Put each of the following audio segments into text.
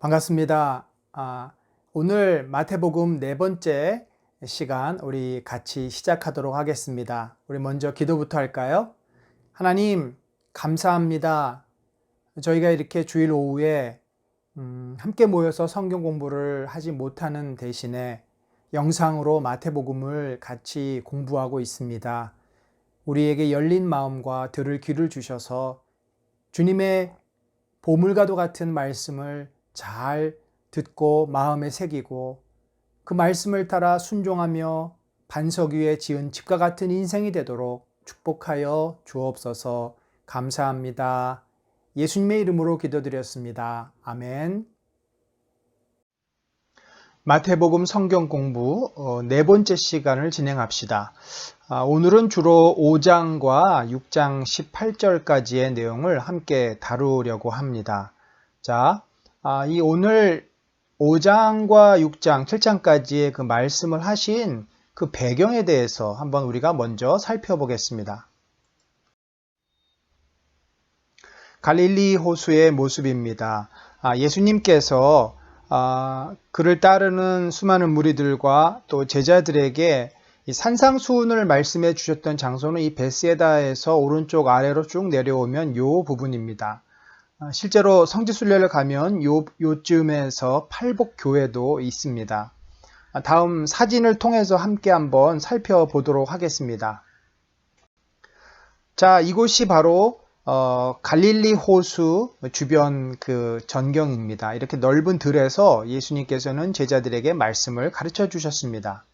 반갑습니다. 오늘 마태복음 네 번째 시간 우리 같이 시작하도록 하겠습니다. 우리 먼저 기도부터 할까요? 하나님, 감사합니다. 저희가 이렇게 주일 오후에 함께 모여서 성경 공부를 하지 못하는 대신에 영상으로 마태복음을 같이 공부하고 있습니다. 우리에게 열린 마음과 들을 귀를 주셔서 주님의 보물과도 같은 말씀을 잘 듣고 마음에 새기고 그 말씀을 따라 순종하며 반석 위에 지은 집과 같은 인생이 되도록 축복하여 주옵소서. 감사합니다. 예수님의 이름으로 기도드렸습니다. 아멘. 마태복음 성경 공부 네 번째 시간을 진행합시다. 오늘은 주로 5장과 6장 18절까지의 내용을 함께 다루려고 합니다. 자, 이 오늘 5장과 6장, 7장까지의 그 말씀을 하신 그 배경에 대해서 한번 우리가 먼저 살펴보겠습니다. 갈릴리 호수의 모습입니다. 예수님께서 그를 따르는 수많은 무리들과 또 제자들에게 이 산상수훈을 말씀해 주셨던 장소는 이 베스에다에서 오른쪽 아래로 쭉 내려오면 요 부분입니다. 실제로 성지순례를 가면 요쯤에서 팔복교회도 있습니다. 다음 사진을 통해서 함께 한번 살펴보도록 하겠습니다. 자, 이곳이 바로 갈릴리 호수 주변 그 전경입니다. 이렇게 넓은 들에서 예수님께서는 제자들에게 말씀을 가르쳐 주셨습니다.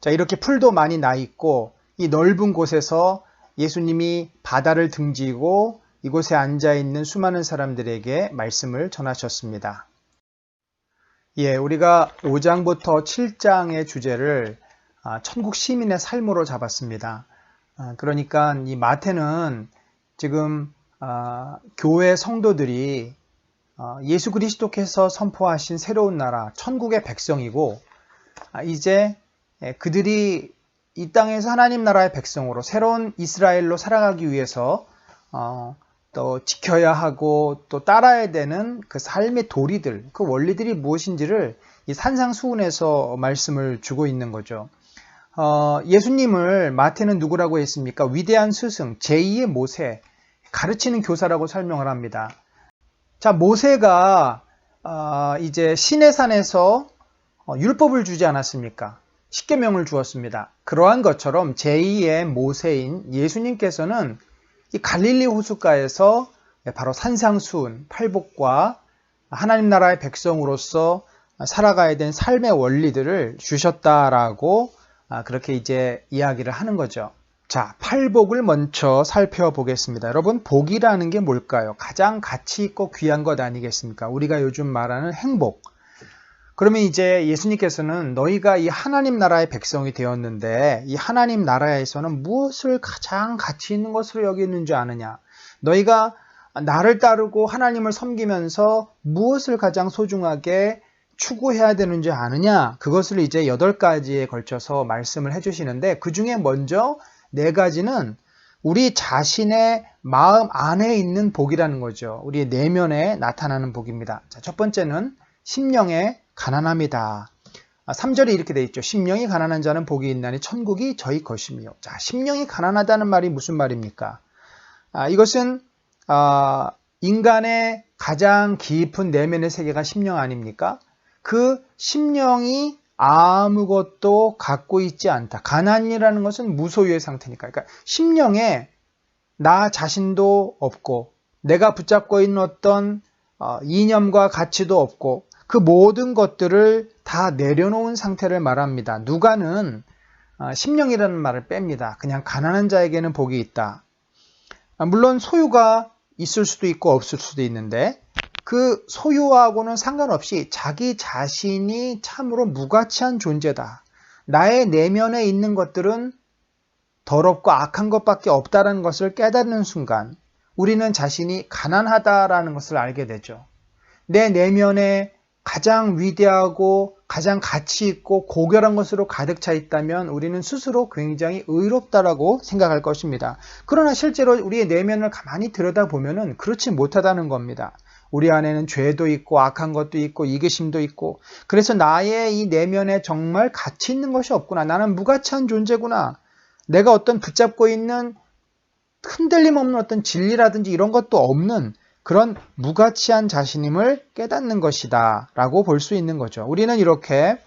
자, 이렇게 풀도 많이 나 있고 이 넓은 곳에서 예수님이 바다를 등지고 이곳에 앉아 있는 수많은 사람들에게 말씀을 전하셨습니다. 우리가 5장부터 7장의 주제를 천국 시민의 삶으로 잡았습니다. 그러니까 이 마태는 지금 교회 성도들이 예수 그리스도께서 선포하신 새로운 나라, 천국의 백성이고 이제 그들이 이 땅에서 하나님 나라의 백성으로 새로운 이스라엘로 살아가기 위해서 또 지켜야 하고 또 따라야 되는 그 삶의 도리들, 그 원리들이 무엇인지를 이 산상수훈에서 말씀을 주고 있는 거죠. 예수님을 마태는 누구라고 했습니까? 위대한 스승, 제2의 모세, 가르치는 교사라고 설명을 합니다. 자, 모세가 이제 시내산에서 율법을 주지 않았습니까? 십계명을 주었습니다. 그러한 것처럼 제2의 모세인 예수님께서는 이 갈릴리 호숫가에서 바로 산상수훈, 팔복과 하나님 나라의 백성으로서 살아가야 된 삶의 원리들을 주셨다라고 그렇게 이제 이야기를 하는 거죠. 자, 팔복을 먼저 살펴보겠습니다. 여러분, 복이라는 게 뭘까요? 가장 가치 있고 귀한 것 아니겠습니까? 우리가 요즘 말하는 행복. 그러면 이제 예수님께서는 너희가 이 하나님 나라의 백성이 되었는데 이 하나님 나라에서는 무엇을 가장 가치 있는 것으로 여기는 줄 아느냐? 너희가 나를 따르고 하나님을 섬기면서 무엇을 가장 소중하게 추구해야 되는지 아느냐? 그것을 이제 8가지에 걸쳐서 말씀을 해주시는데 그 중에 먼저 4가지는 우리 자신의 마음 안에 있는 복이라는 거죠. 우리의 내면에 나타나는 복입니다. 자, 첫 번째는 심령의 가난함이다. 3절에 이렇게 돼 있죠. 심령이 가난한 자는 복이 있나니 천국이 저희 것이며. 자, 심령이 가난하다는 말이 무슨 말입니까? 이것은 인간의 가장 깊은 내면의 세계가 심령 아닙니까? 그 심령이 아무것도 갖고 있지 않다. 가난이라는 것은 무소유의 상태니까. 그러니까 심령에 나 자신도 없고 내가 붙잡고 있는 어떤 이념과 가치도 없고 그 모든 것들을 다 내려놓은 상태를 말합니다. 누가는 심령이라는 말을 뺍니다. 그냥 가난한 자에게는 복이 있다. 물론 소유가 있을 수도 있고 없을 수도 있는데 그 소유하고는 상관없이 자기 자신이 참으로 무가치한 존재다. 나의 내면에 있는 것들은 더럽고 악한 것밖에 없다는 것을 깨닫는 순간 우리는 자신이 가난하다라는 것을 알게 되죠. 내 내면에 가장 위대하고 가장 가치 있고 고결한 것으로 가득 차 있다면 우리는 스스로 굉장히 의롭다라고 생각할 것입니다. 그러나 실제로 우리의 내면을 가만히 들여다보면 그렇지 못하다는 겁니다. 우리 안에는 죄도 있고 악한 것도 있고 이기심도 있고, 그래서 나의 이 내면에 정말 가치 있는 것이 없구나. 나는 무가치한 존재구나. 내가 어떤 붙잡고 있는 흔들림 없는 어떤 진리라든지 이런 것도 없는 그런 무가치한 자신임을 깨닫는 것이다 라고 볼 수 있는 거죠. 우리는 이렇게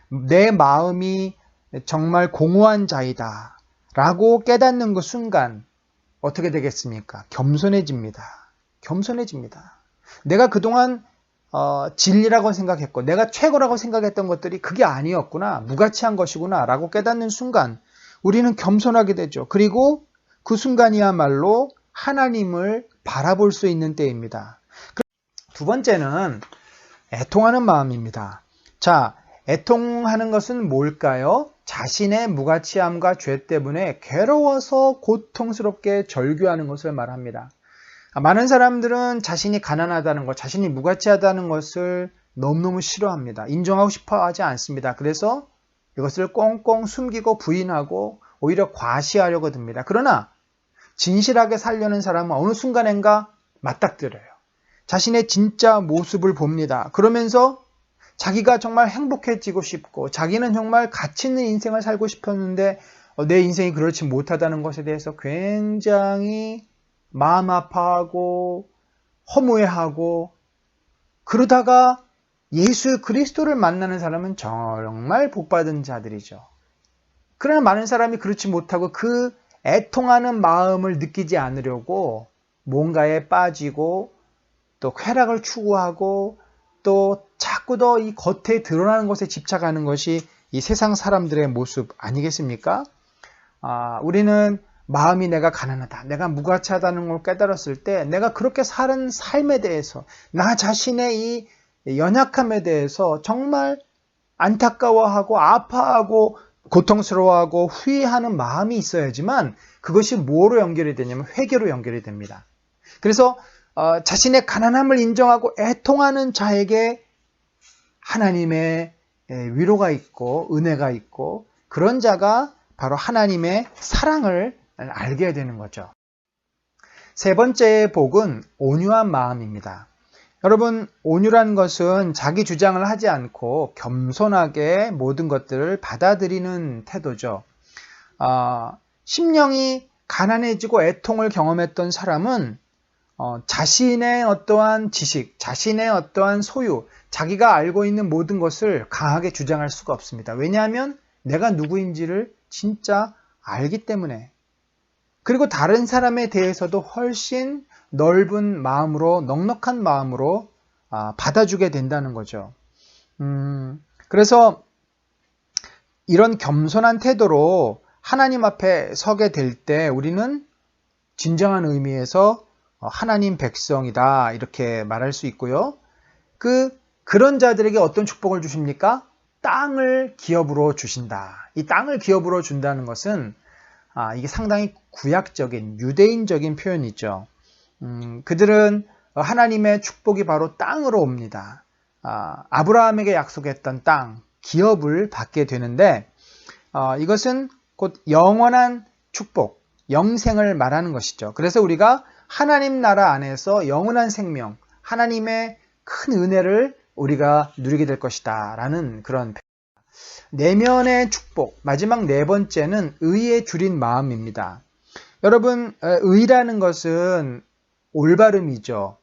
내 마음이 정말 공허한 자이다 라고 깨닫는 그 순간 어떻게 되겠습니까? 겸손해집니다. 겸손해집니다. 내가 그동안 진리라고 생각했고 내가 최고라고 생각했던 것들이 그게 아니었구나, 무가치한 것이구나 라고 깨닫는 순간 우리는 겸손하게 되죠. 그리고 그 순간이야말로 하나님을 바라볼 수 있는 때입니다. 두 번째는 애통하는 마음입니다. 자, 애통하는 것은 뭘까요? 자신의 무가치함과 죄 때문에 괴로워서 고통스럽게 절규하는 것을 말합니다. 많은 사람들은 자신이 가난하다는 것, 자신이 무가치하다는 것을 너무너무 싫어합니다. 인정하고 싶어 하지 않습니다. 그래서 이것을 꽁꽁 숨기고 부인하고 오히려 과시하려고 듭니다. 그러나 진실하게 살려는 사람은 어느 순간인가 맞닥뜨려요. 자신의 진짜 모습을 봅니다. 그러면서 자기가 정말 행복해지고 싶고 자기는 정말 가치 있는 인생을 살고 싶었는데 내 인생이 그렇지 못하다는 것에 대해서 굉장히 마음 아파하고 허무해하고, 그러다가 예수 그리스도를 만나는 사람은 정말 복받은 자들이죠. 그러나 많은 사람이 그렇지 못하고 그 애통하는 마음을 느끼지 않으려고 뭔가에 빠지고 또 쾌락을 추구하고 또 자꾸 더 이 겉에 드러나는 것에 집착하는 것이 이 세상 사람들의 모습 아니겠습니까? 우리는 마음이 내가 가난하다, 내가 무가치하다는 걸 깨달았을 때 내가 그렇게 사는 삶에 대해서, 나 자신의 이 연약함에 대해서 정말 안타까워하고 아파하고 고통스러워하고 후회하는 마음이 있어야지만 그것이 뭐로 연결이 되냐면 회개로 연결이 됩니다. 그래서 자신의 가난함을 인정하고 애통하는 자에게 하나님의 위로가 있고 은혜가 있고, 그런 자가 바로 하나님의 사랑을 알게 되는 거죠. 세 번째 복은 온유한 마음입니다. 여러분, 온유란 것은 자기 주장을 하지 않고 겸손하게 모든 것들을 받아들이는 태도죠. 심령이 가난해지고 애통을 경험했던 사람은 자신의 어떠한 지식, 자신의 어떠한 소유, 자기가 알고 있는 모든 것을 강하게 주장할 수가 없습니다. 왜냐하면 내가 누구인지를 진짜 알기 때문에. 그리고 다른 사람에 대해서도 훨씬 넓은 마음으로, 넉넉한 마음으로 받아주게 된다는 거죠. 그래서 이런 겸손한 태도로 하나님 앞에 서게 될 때 우리는 진정한 의미에서 하나님 백성이다 이렇게 말할 수 있고요. 그런 자들에게 어떤 축복을 주십니까? 땅을 기업으로 주신다. 이 땅을 기업으로 준다는 것은 이게 상당히 구약적인 유대인적인 표현이죠. 그들은 하나님의 축복이 바로 땅으로 옵니다. 아브라함에게 약속했던 땅, 기업을 받게 되는데 이것은 곧 영원한 축복, 영생을 말하는 것이죠. 그래서 우리가 하나님 나라 안에서 영원한 생명, 하나님의 큰 은혜를 우리가 누리게 될 것이다 라는 그런 내면의 축복. 마지막 네 번째는 의에 줄인 마음입니다. 여러분, 의라는 것은 올바름이죠.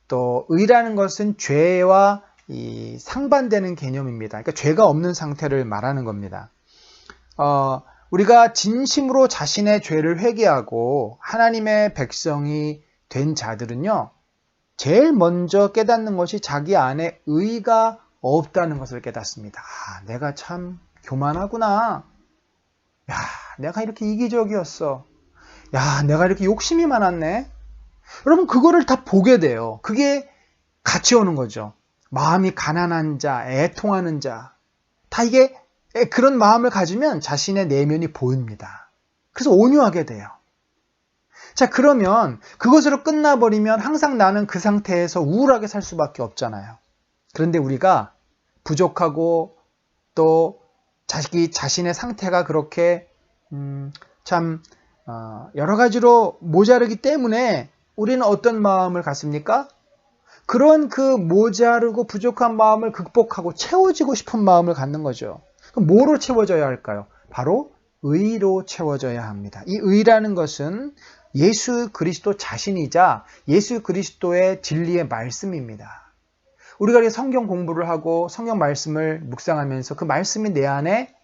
또 의라는 것은 죄와 상반되는 개념입니다. 그러니까 죄가 없는 상태를 말하는 겁니다. 우리가 진심으로 자신의 죄를 회개하고 하나님의 백성이 된 자들은요, 제일 먼저 깨닫는 것이 자기 안에 의가 없다는 것을 깨닫습니다. 내가 참 교만하구나. 야, 내가 이렇게 이기적이었어. 야, 내가 이렇게 욕심이 많았네. 여러분, 그거를 다 보게 돼요. 그게 같이 오는 거죠. 마음이 가난한 자, 애통하는 자, 다 이게 그런 마음을 가지면 자신의 내면이 보입니다. 그래서 온유하게 돼요. 자, 그러면 그것으로 끝나버리면 항상 나는 그 상태에서 우울하게 살 수밖에 없잖아요. 그런데 우리가 부족하고 또 자신의 상태가 그렇게 여러 가지로 모자르기 때문에 우리는 어떤 마음을 갖습니까? 그런 그 모자르고 부족한 마음을 극복하고 채워지고 싶은 마음을 갖는 거죠. 그럼 뭐로 채워져야 할까요? 바로 의로 채워져야 합니다. 이 의라는 것은 예수 그리스도 자신이자 예수 그리스도의 진리의 말씀입니다. 우리가 이렇게 성경 공부를 하고 성경 말씀을 묵상하면서 그 말씀이 내 안에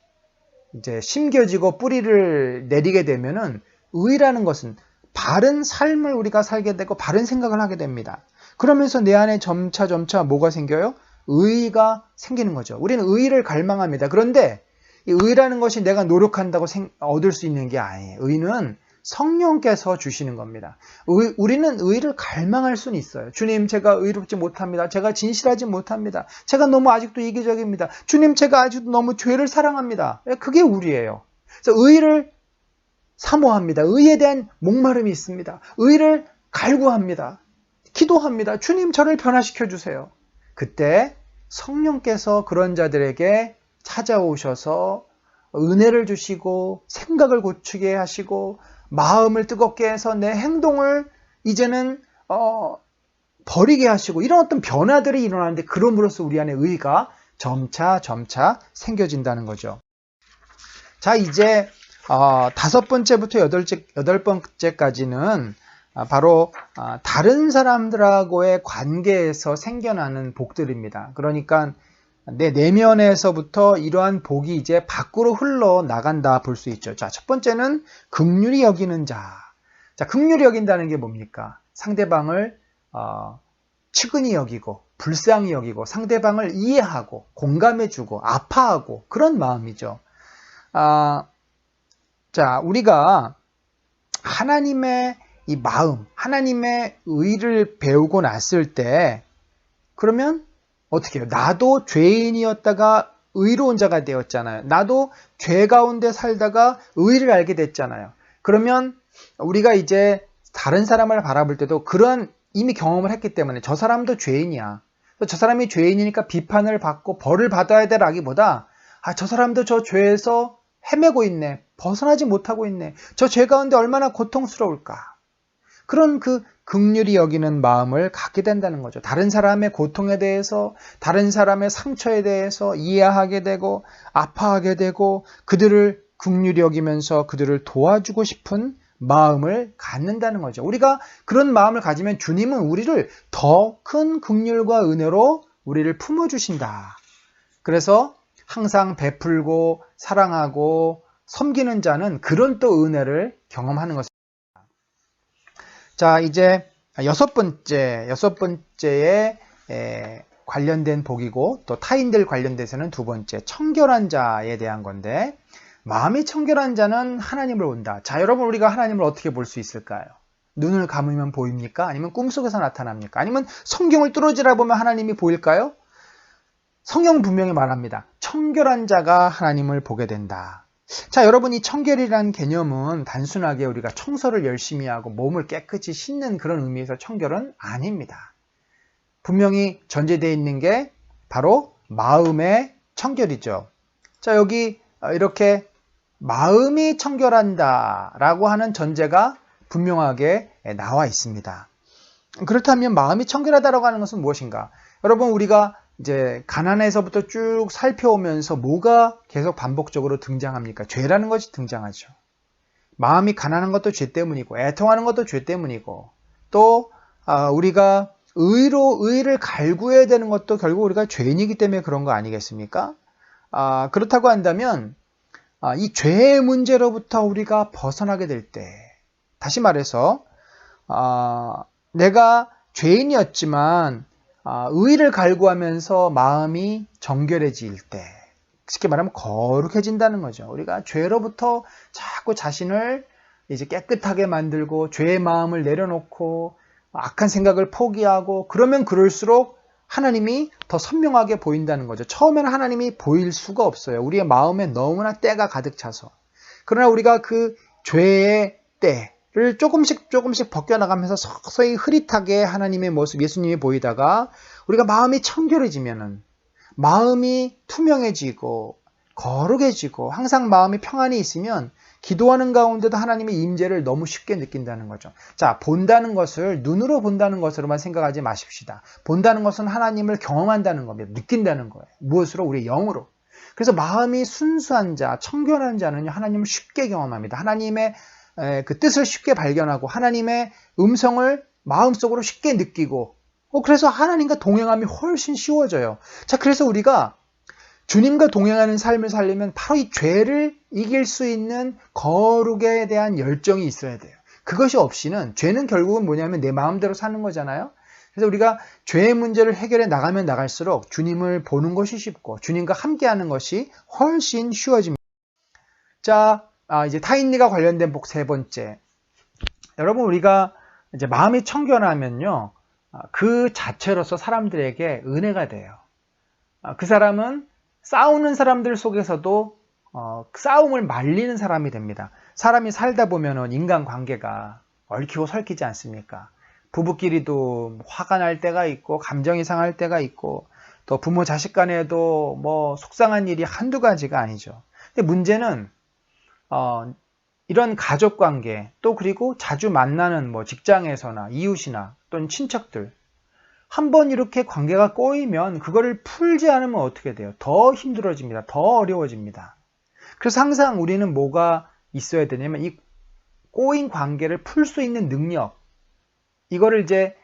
이제 심겨지고 뿌리를 내리게 되면은 의라는 것은 바른 삶을 우리가 살게 되고 바른 생각을 하게 됩니다. 그러면서 내 안에 점차 뭐가 생겨요? 의가 생기는 거죠. 우리는 의를 갈망합니다. 그런데 이 의라는 것이 내가 노력한다고 얻을 수 있는 게 아니에요. 의는 성령께서 주시는 겁니다. 우리는 의를 갈망할 수는 있어요. 주님, 제가 의롭지 못합니다. 제가 진실하지 못합니다. 제가 너무 아직도 이기적입니다. 주님, 제가 아직도 너무 죄를 사랑합니다. 그게 우리예요. 그래서 의를 사모합니다. 의에 대한 목마름이 있습니다. 의를 갈구합니다. 기도합니다. 주님, 저를 변화시켜 주세요. 그때 성령께서 그런 자들에게 찾아오셔서 은혜를 주시고 생각을 고치게 하시고 마음을 뜨겁게 해서 내 행동을 이제는 버리게 하시고 이런 어떤 변화들이 일어나는데 그럼으로써 우리 안에 의가 점차 생겨진다는 거죠. 자, 이제 5번째부터 8번째까지는 바로 다른 사람들하고의 관계에서 생겨나는 복들입니다. 그러니까 내 내면에서부터 이러한 복이 이제 밖으로 흘러나간다 볼 수 있죠. 자, 첫 번째는 긍휼히 여기는 자. 자, 긍휼히 여긴다는 게 뭡니까? 상대방을 측은히 여기고 불쌍히 여기고 상대방을 이해하고 공감해주고 아파하고 그런 마음이죠. 자, 우리가 하나님의 이 마음, 하나님의 의를 배우고 났을 때 그러면 어떻게 해요? 나도 죄인이었다가 의로운 자가 되었잖아요. 나도 죄 가운데 살다가 의를 알게 됐잖아요. 그러면 우리가 이제 다른 사람을 바라볼 때도 그런 이미 경험을 했기 때문에 저 사람도 죄인이야. 저 사람이 죄인이니까 비판을 받고 벌을 받아야 되라기보다 저 사람도 저 죄에서 헤매고 있네. 벗어나지 못하고 있네. 저 죄 가운데 얼마나 고통스러울까. 그런 그 긍휼히 여기는 마음을 갖게 된다는 거죠. 다른 사람의 고통에 대해서, 다른 사람의 상처에 대해서 이해하게 되고 아파하게 되고 그들을 긍휼히 여기면서 그들을 도와주고 싶은 마음을 갖는다는 거죠. 우리가 그런 마음을 가지면 주님은 우리를 더 큰 긍휼과 은혜로 우리를 품어주신다. 그래서 항상 베풀고 사랑하고 섬기는 자는 그런 또 은혜를 경험하는 것입니다. 자, 이제 여섯 번째에 관련된 복이고 또 타인들 관련돼서는 두 번째 청결한 자에 대한 건데 마음이 청결한 자는 하나님을 본다. 자, 여러분 우리가 하나님을 어떻게 볼 수 있을까요? 눈을 감으면 보입니까? 아니면 꿈속에서 나타납니까? 아니면 성경을 뚫어지라 보면 하나님이 보일까요? 성경은 분명히 말합니다. 청결한 자가 하나님을 보게 된다. 자, 여러분 이 청결이라는 개념은 단순하게 우리가 청소를 열심히 하고 몸을 깨끗이 씻는 그런 의미에서 청결은 아닙니다. 분명히 전제되어 있는 게 바로 마음의 청결이죠. 자, 여기 이렇게 마음이 청결한다 라고 하는 전제가 분명하게 나와 있습니다. 그렇다면 마음이 청결하다라고 하는 것은 무엇인가? 여러분 우리가 이제 가난에서부터 쭉 살펴오면서 뭐가 계속 반복적으로 등장합니까? 죄라는 것이 등장하죠. 마음이 가난한 것도 죄 때문이고 애통하는 것도 죄 때문이고 또 우리가 의를 갈구해야 되는 것도 결국 우리가 죄인이기 때문에 그런 거 아니겠습니까? 그렇다고 한다면 이 죄의 문제로부터 우리가 벗어나게 될 때 다시 말해서 내가 죄인이었지만 의를 갈구하면서 마음이 정결해질 때 쉽게 말하면 거룩해진다는 거죠. 우리가 죄로부터 자꾸 자신을 이제 깨끗하게 만들고 죄의 마음을 내려놓고 악한 생각을 포기하고 그러면 그럴수록 하나님이 더 선명하게 보인다는 거죠. 처음에는 하나님이 보일 수가 없어요. 우리의 마음에 너무나 때가 가득 차서. 그러나 우리가 그 죄의 때를 조금씩 벗겨나가면서 서서히 흐릿하게 하나님의 모습, 예수님이 보이다가 우리가 마음이 청결해지면은 마음이 투명해지고 거룩해지고 항상 마음이 평안이 있으면 기도하는 가운데도 하나님의 임재를 너무 쉽게 느낀다는 거죠. 자, 본다는 것을 눈으로 본다는 것으로만 생각하지 마십시다. 본다는 것은 하나님을 경험한다는 겁니다. 느낀다는 거예요. 무엇으로? 우리의 영으로. 그래서 마음이 순수한 자, 청결한 자는 하나님을 쉽게 경험합니다. 하나님의 그 뜻을 쉽게 발견하고 하나님의 음성을 마음속으로 쉽게 느끼고 그래서 하나님과 동행함이 훨씬 쉬워져요. 자, 그래서 우리가 주님과 동행하는 삶을 살려면 바로 이 죄를 이길 수 있는 거룩에 대한 열정이 있어야 돼요. 그것이 없이는 죄는 결국은 뭐냐면 내 마음대로 사는 거잖아요. 그래서 우리가 죄의 문제를 해결해 나가면 나갈수록 주님을 보는 것이 쉽고 주님과 함께하는 것이 훨씬 쉬워집니다. 자, 이제 타인리가 관련된 복 세 번째. 여러분, 우리가 이제 마음이 청결하면요, 그 자체로서 사람들에게 은혜가 돼요. 그 사람은 싸우는 사람들 속에서도 싸움을 말리는 사람이 됩니다. 사람이 살다 보면은 인간관계가 얽히고 설키지 않습니까? 부부끼리도 화가 날 때가 있고 감정이 상할 때가 있고 또 부모 자식 간에도 뭐 속상한 일이 한두 가지가 아니죠. 근데 문제는 이런 가족관계 또 그리고 자주 만나는 뭐 직장에서나 이웃이나 또는 친척들 한번 이렇게 관계가 꼬이면 그거를 풀지 않으면 어떻게 돼요? 더 힘들어집니다. 더 어려워집니다. 그래서 항상 우리는 뭐가 있어야 되냐면 이 꼬인 관계를 풀 수 있는 능력, 이거를 이제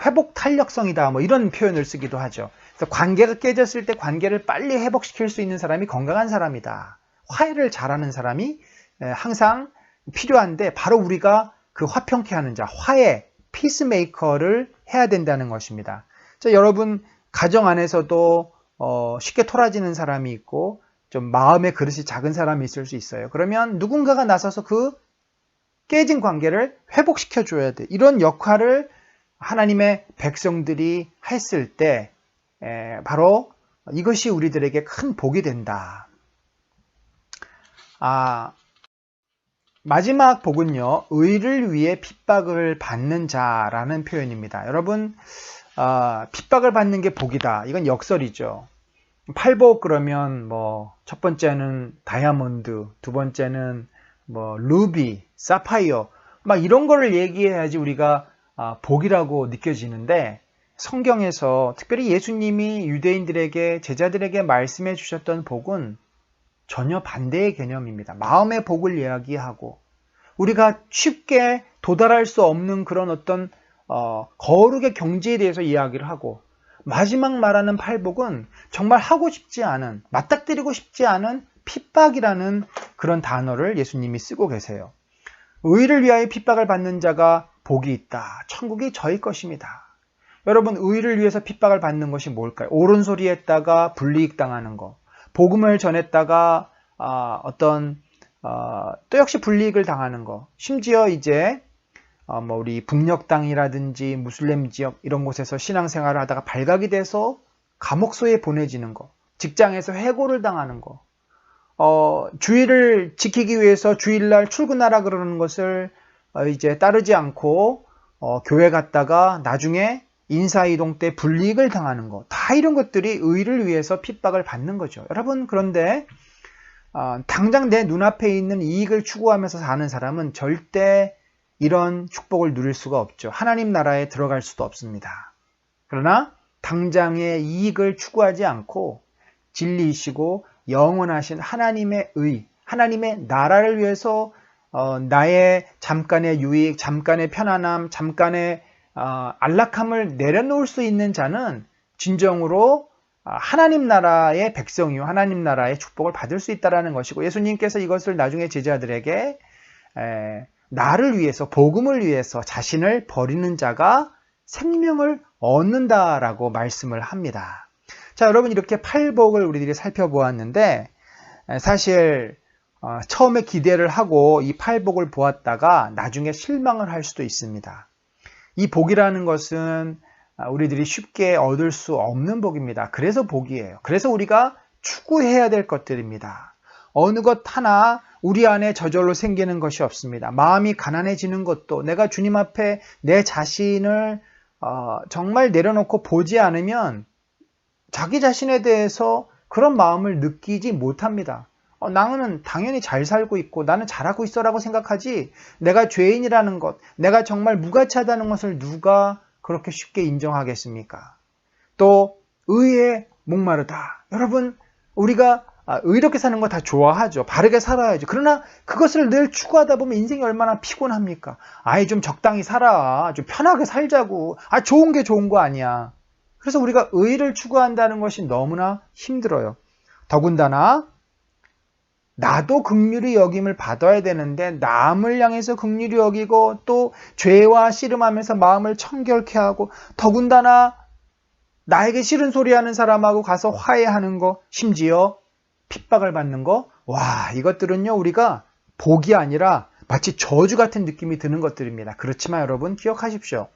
회복 탄력성이다 뭐 이런 표현을 쓰기도 하죠. 그래서 관계가 깨졌을 때 관계를 빨리 회복시킬 수 있는 사람이 건강한 사람이다. 화해를 잘하는 사람이 항상 필요한데 바로 우리가 그 화평케 하는 자, 화해, 피스메이커를 해야 된다는 것입니다. 자, 여러분 가정 안에서도 쉽게 토라지는 사람이 있고 좀 마음의 그릇이 작은 사람이 있을 수 있어요. 그러면 누군가가 나서서 그 깨진 관계를 회복시켜 줘야 돼. 이런 역할을 하나님의 백성들이 했을 때 바로 이것이 우리들에게 큰 복이 된다. 마지막 복은요, 의를 위해 핍박을 받는 자라는 표현입니다. 여러분, 핍박을 받는 게 복이다. 이건 역설이죠. 팔복 그러면 뭐 첫 번째는 다이아몬드, 두 번째는 뭐 루비, 사파이어, 막 이런 거를 얘기해야지 우리가 복이라고 느껴지는데 성경에서 특별히 예수님이 유대인들에게 제자들에게 말씀해 주셨던 복은 전혀 반대의 개념입니다. 마음의 복을 이야기하고 우리가 쉽게 도달할 수 없는 그런 어떤 거룩의 경지에 대해서 이야기를 하고 마지막 말하는 팔복은 정말 하고 싶지 않은, 맞닥뜨리고 싶지 않은 핍박이라는 그런 단어를 예수님이 쓰고 계세요. 의를 위하여 핍박을 받는 자가 복이 있다. 천국이 저희 것입니다. 여러분, 의를 위해서 핍박을 받는 것이 뭘까요? 옳은 소리 했다가 불이익 당하는 거. 복음을 전했다가 또 역시 불이익을 당하는 거. 심지어 이제 뭐 우리 북녘 땅이라든지 무슬림 지역 이런 곳에서 신앙생활을 하다가 발각이 돼서 감옥소에 보내지는 거. 직장에서 해고를 당하는 거. 주의를 지키기 위해서 주일날 출근하라 그러는 것을 이제 따르지 않고 교회 갔다가 나중에 인사이동 때 불이익을 당하는 거. 다 이런 것들이 의를 위해서 핍박을 받는 거죠. 여러분, 그런데 당장 내 눈앞에 있는 이익을 추구하면서 사는 사람은 절대 이런 축복을 누릴 수가 없죠. 하나님 나라에 들어갈 수도 없습니다. 그러나 당장의 이익을 추구하지 않고 진리이시고 영원하신 하나님의 의, 하나님의 나라를 위해서 나의 잠깐의 유익, 잠깐의 편안함, 잠깐의 안락함을 내려놓을 수 있는 자는 진정으로 하나님 나라의 백성이요, 하나님 나라의 축복을 받을 수 있다는 것이고 예수님께서 이것을 나중에 제자들에게 나를 위해서, 복음을 위해서 자신을 버리는 자가 생명을 얻는다라고 말씀을 합니다. 자, 여러분, 이렇게 팔복을 우리들이 살펴보았는데 사실 처음에 기대를 하고 이 팔복을 보았다가 나중에 실망을 할 수도 있습니다. 이 복이라는 것은 우리들이 쉽게 얻을 수 없는 복입니다. 그래서 복이에요. 그래서 우리가 추구해야 될 것들입니다. 어느 것 하나 우리 안에 저절로 생기는 것이 없습니다. 마음이 가난해지는 것도 내가 주님 앞에 내 자신을 정말 내려놓고 보지 않으면 자기 자신에 대해서 그런 마음을 느끼지 못합니다. 나는 당연히 잘 살고 있고 나는 잘하고 있어라고 생각하지 내가 죄인이라는 것, 내가 정말 무가치하다는 것을 누가 그렇게 쉽게 인정하겠습니까? 또 의에 목마르다. 여러분 우리가 의롭게 사는 거 다 좋아하죠. 바르게 살아야죠. 그러나 그것을 늘 추구하다 보면 인생이 얼마나 피곤합니까? 아이 좀 적당히 살아. 좀 편하게 살자고. 좋은 게 좋은 거 아니야. 그래서 우리가 의를 추구한다는 것이 너무나 힘들어요. 더군다나 나도 긍휼히 여김을 받아야 되는데 남을 향해서 긍휼히 여기고 또 죄와 씨름하면서 마음을 청결케 하고 더군다나 나에게 싫은 소리 하는 사람하고 가서 화해하는 거 심지어 핍박을 받는 거 이것들은요 우리가 복이 아니라 마치 저주 같은 느낌이 드는 것들입니다. 그렇지만 여러분 기억하십시오.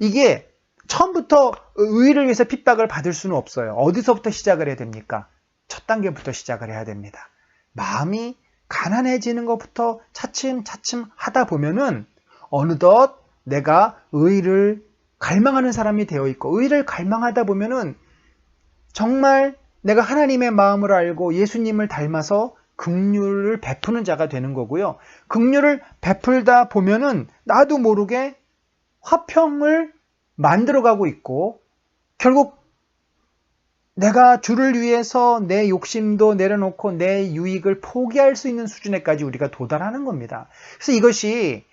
이게 처음부터 의를 위해서 핍박을 받을 수는 없어요. 어디서부터 시작을 해야 됩니까? 첫 단계부터 시작을 해야 됩니다. 마음이 가난해지는 것부터 차츰차츰 하다 보면은 어느덧 내가 의를 갈망하는 사람이 되어 있고 의를 갈망하다 보면은 정말 내가 하나님의 마음을 알고 예수님을 닮아서 긍휼을 베푸는 자가 되는 거고요. 긍휼을 베풀다 보면은 나도 모르게 화평을 만들어가고 있고 결국 내가 주를 위해서 내 욕심도 내려놓고 내 유익을 포기할 수 있는 수준에까지 우리가 도달하는 겁니다. 그래서 이것이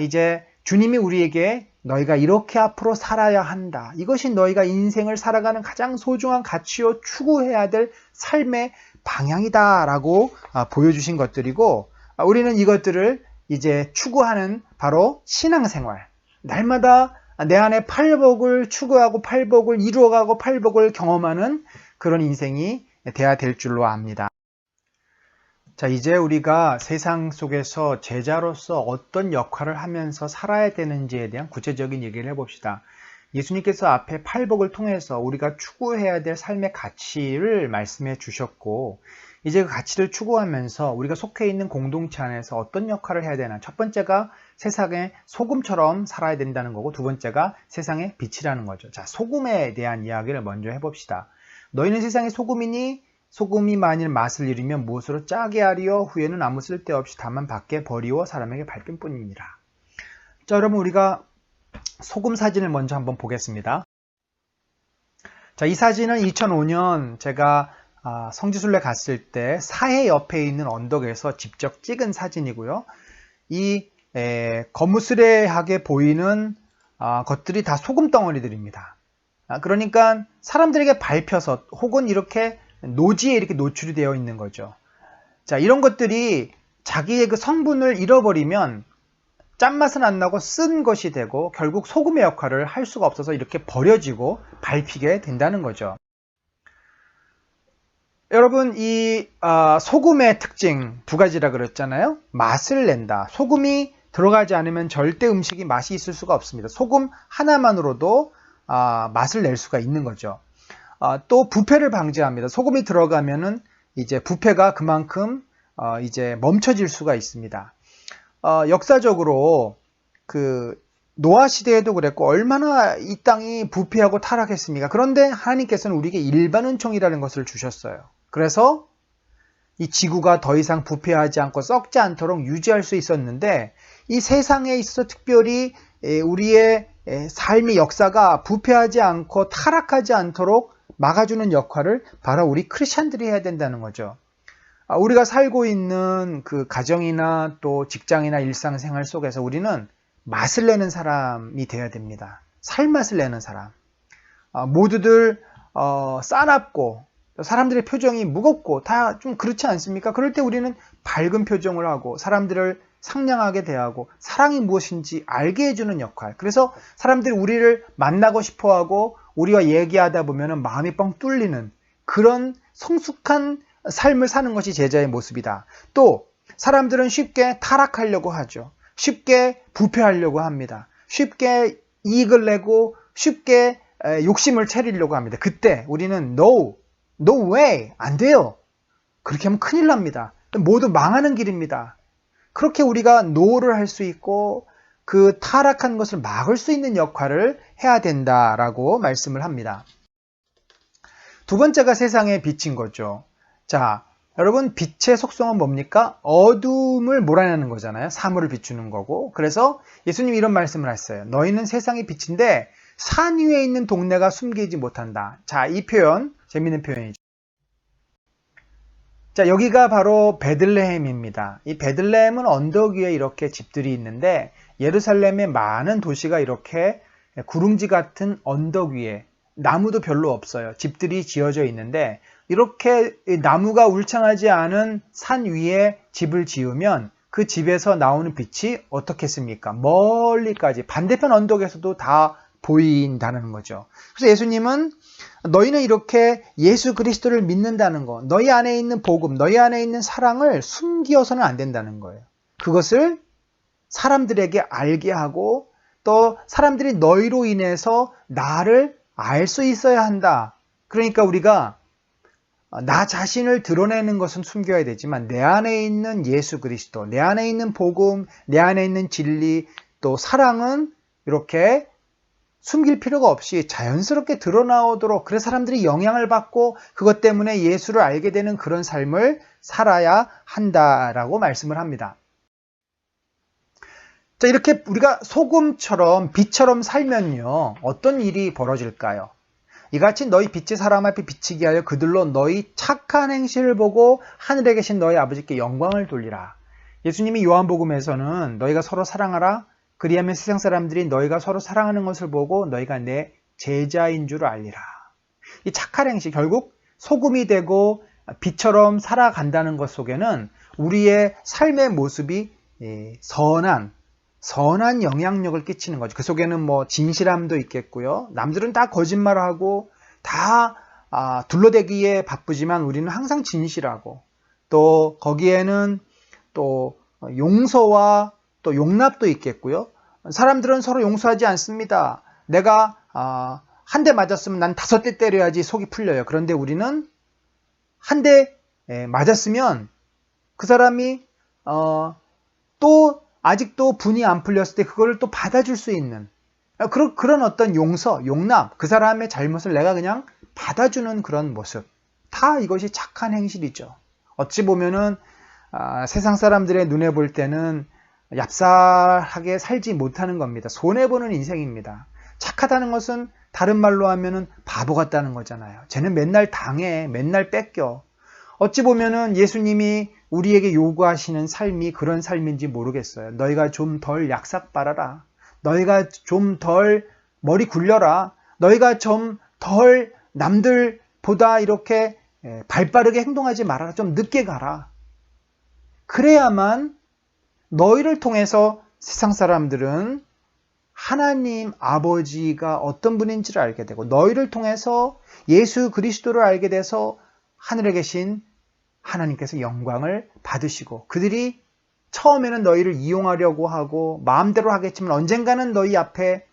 이제 주님이 우리에게 너희가 이렇게 앞으로 살아야 한다. 이것이 너희가 인생을 살아가는 가장 소중한 가치요 추구해야 될 삶의 방향이다 라고 보여주신 것들이고 우리는 이것들을 이제 추구하는 바로 신앙생활. 날마다 내 안에 팔복을 추구하고 팔복을 이루어가고 팔복을 경험하는 그런 인생이 돼야 될 줄로 압니다. 자, 이제 우리가 세상 속에서 제자로서 어떤 역할을 하면서 살아야 되는지에 대한 구체적인 얘기를 해봅시다. 예수님께서 앞에 팔복을 통해서 우리가 추구해야 될 삶의 가치를 말씀해 주셨고 이제 그 가치를 추구하면서 우리가 속해 있는 공동체 안에서 어떤 역할을 해야 되나. 첫 번째가 세상의 소금처럼 살아야 된다는 거고 두 번째가 세상의 빛이라는 거죠. 자, 소금에 대한 이야기를 먼저 해봅시다. 너희는 세상의 소금이니 소금이 만일 맛을 잃으면 무엇으로 짜게 하리요 후에는 아무 쓸데없이 다만 밖에 버리워 사람에게 밟힐 뿐입니다. 자, 여러분 우리가 소금 사진을 먼저 한번 보겠습니다. 자, 이 사진은 2005년 제가 성지순례 갔을 때 사해 옆에 있는 언덕에서 직접 찍은 사진이고요. 이 거무스레하게 보이는 것들이 다 소금 덩어리들입니다. 그러니까 사람들에게 밟혀서 혹은 이렇게 노지에 이렇게 노출이 되어 있는 거죠. 자, 이런 것들이 자기의 그 성분을 잃어버리면 짠맛은 안 나고 쓴 것이 되고 결국 소금의 역할을 할 수가 없어서 이렇게 버려지고 밟히게 된다는 거죠. 여러분 이 소금의 특징 두 가지라 그랬잖아요. 맛을 낸다. 소금이 들어가지 않으면 절대 음식이 맛이 있을 수가 없습니다. 소금 하나만으로도 맛을 낼 수가 있는 거죠. 또 부패를 방지합니다. 소금이 들어가면은 이제 부패가 그만큼 이제 멈춰질 수가 있습니다. 역사적으로 그 노아 시대에도 그랬고 얼마나 이 땅이 부패하고 타락했습니까? 그런데 하나님께서는 우리에게 일반 은총이라는 것을 주셨어요. 그래서 이 지구가 더 이상 부패하지 않고 썩지 않도록 유지할 수 있었는데 이 세상에 있어서 특별히 우리의 삶의 역사가 부패하지 않고 타락하지 않도록 막아주는 역할을 바로 우리 크리스찬들이 해야 된다는 거죠. 우리가 살고 있는 그 가정이나 또 직장이나 일상생활 속에서 우리는 맛을 내는 사람이 되어야 됩니다. 살맛을 내는 사람. 모두들 싸납고 사람들의 표정이 무겁고 다 좀 그렇지 않습니까? 그럴 때 우리는 밝은 표정을 하고 사람들을 상냥하게 대하고 사랑이 무엇인지 알게 해주는 역할. 그래서 사람들이 우리를 만나고 싶어하고 우리와 얘기하다 보면 마음이 뻥 뚫리는 그런 성숙한 삶을 사는 것이 제자의 모습이다. 또 사람들은 쉽게 타락하려고 하죠. 쉽게 부패하려고 합니다. 쉽게 이익을 내고 쉽게 욕심을 차리려고 합니다. 그때 우리는 No way! 안 돼요. 그렇게 하면 큰일 납니다. 모두 망하는 길입니다. 그렇게 우리가 노를 할 수 있고 그 타락한 것을 막을 수 있는 역할을 해야 된다라고 말씀을 합니다. 두 번째가 세상의 빛인 거죠. 자, 여러분, 빛의 속성은 뭡니까? 어둠을 몰아내는 거잖아요. 사물을 비추는 거고. 그래서 예수님이 이런 말씀을 하셨어요. 너희는 세상의 빛인데 산 위에 있는 동네가 숨기지 못한다. 자, 이 표현, 재밌는 표현이죠. 자, 여기가 바로 베들레헴입니다. 이 베들레헴은 언덕 위에 이렇게 집들이 있는데 예루살렘의 많은 도시가 이렇게 구릉지 같은 언덕 위에 나무도 별로 없어요. 집들이 지어져 있는데 이렇게 나무가 울창하지 않은 산 위에 집을 지으면 그 집에서 나오는 빛이 어떻겠습니까? 멀리까지 반대편 언덕에서도 다 보인다는 거죠. 그래서 예수님은 너희는 이렇게 예수 그리스도를 믿는다는 거, 너희 안에 있는 복음, 너희 안에 있는 사랑을 숨기어서는 안 된다는 거예요. 그것을 사람들에게 알게 하고 또 사람들이 너희로 인해서 나를 알 수 있어야 한다. 그러니까 우리가 나 자신을 드러내는 것은 숨겨야 되지만 내 안에 있는 예수 그리스도, 내 안에 있는 복음, 내 안에 있는 진리, 또 사랑은 이렇게 숨길 필요가 없이 자연스럽게 드러나오도록, 그래서 사람들이 영향을 받고 그것 때문에 예수를 알게 되는 그런 삶을 살아야 한다라고 말씀을 합니다. 자, 이렇게 우리가 소금처럼 빛처럼 살면요, 어떤 일이 벌어질까요? 이같이 너희 빛이 사람 앞에 비치게 하여 그들로 너희 착한 행실을 보고 하늘에 계신 너희 아버지께 영광을 돌리라. 예수님이 요한복음에서는 너희가 서로 사랑하라. 그리하면 세상 사람들이 너희가 서로 사랑하는 것을 보고 너희가 내 제자인 줄 알리라. 이 착한 행실, 결국 소금이 되고 빛처럼 살아간다는 것 속에는 우리의 삶의 모습이 선한 영향력을 끼치는 거죠. 그 속에는 뭐 진실함도 있겠고요. 남들은 다 거짓말을 하고 다 둘러대기에 바쁘지만 우리는 항상 진실하고, 또 거기에는 또 용서와 또 용납도 있겠고요. 사람들은 서로 용서하지 않습니다. 내가 한 대 맞았으면 난 5대 때려야지 속이 풀려요. 그런데 우리는 한 대 맞았으면 그 사람이 또 아직도 분이 안 풀렸을 때 그거를 또 받아줄 수 있는 그런 어떤 용서, 용납, 그 사람의 잘못을 내가 그냥 받아주는 그런 모습, 다 이것이 착한 행실이죠. 어찌 보면은 세상 사람들의 눈에 볼 때는 얍삽하게 살지 못하는 겁니다. 손해보는 인생입니다. 착하다는 것은 다른 말로 하면은 바보 같다는 거잖아요. 쟤는 맨날 당해, 맨날 뺏겨. 어찌 보면은 예수님이 우리에게 요구하시는 삶이 그런 삶인지 모르겠어요. 너희가 좀 덜 약삭 빨아라. 너희가 좀 덜 머리 굴려라. 너희가 좀 덜 남들보다 이렇게 발빠르게 행동하지 말아라. 좀 늦게 가라. 그래야만 너희를 통해서 세상 사람들은 하나님 아버지가 어떤 분인지를 알게 되고, 너희를 통해서 예수 그리스도를 알게 돼서 하늘에 계신 하나님께서 영광을 받으시고, 그들이 처음에는 너희를 이용하려고 하고 마음대로 하겠지만 언젠가는 너희 앞에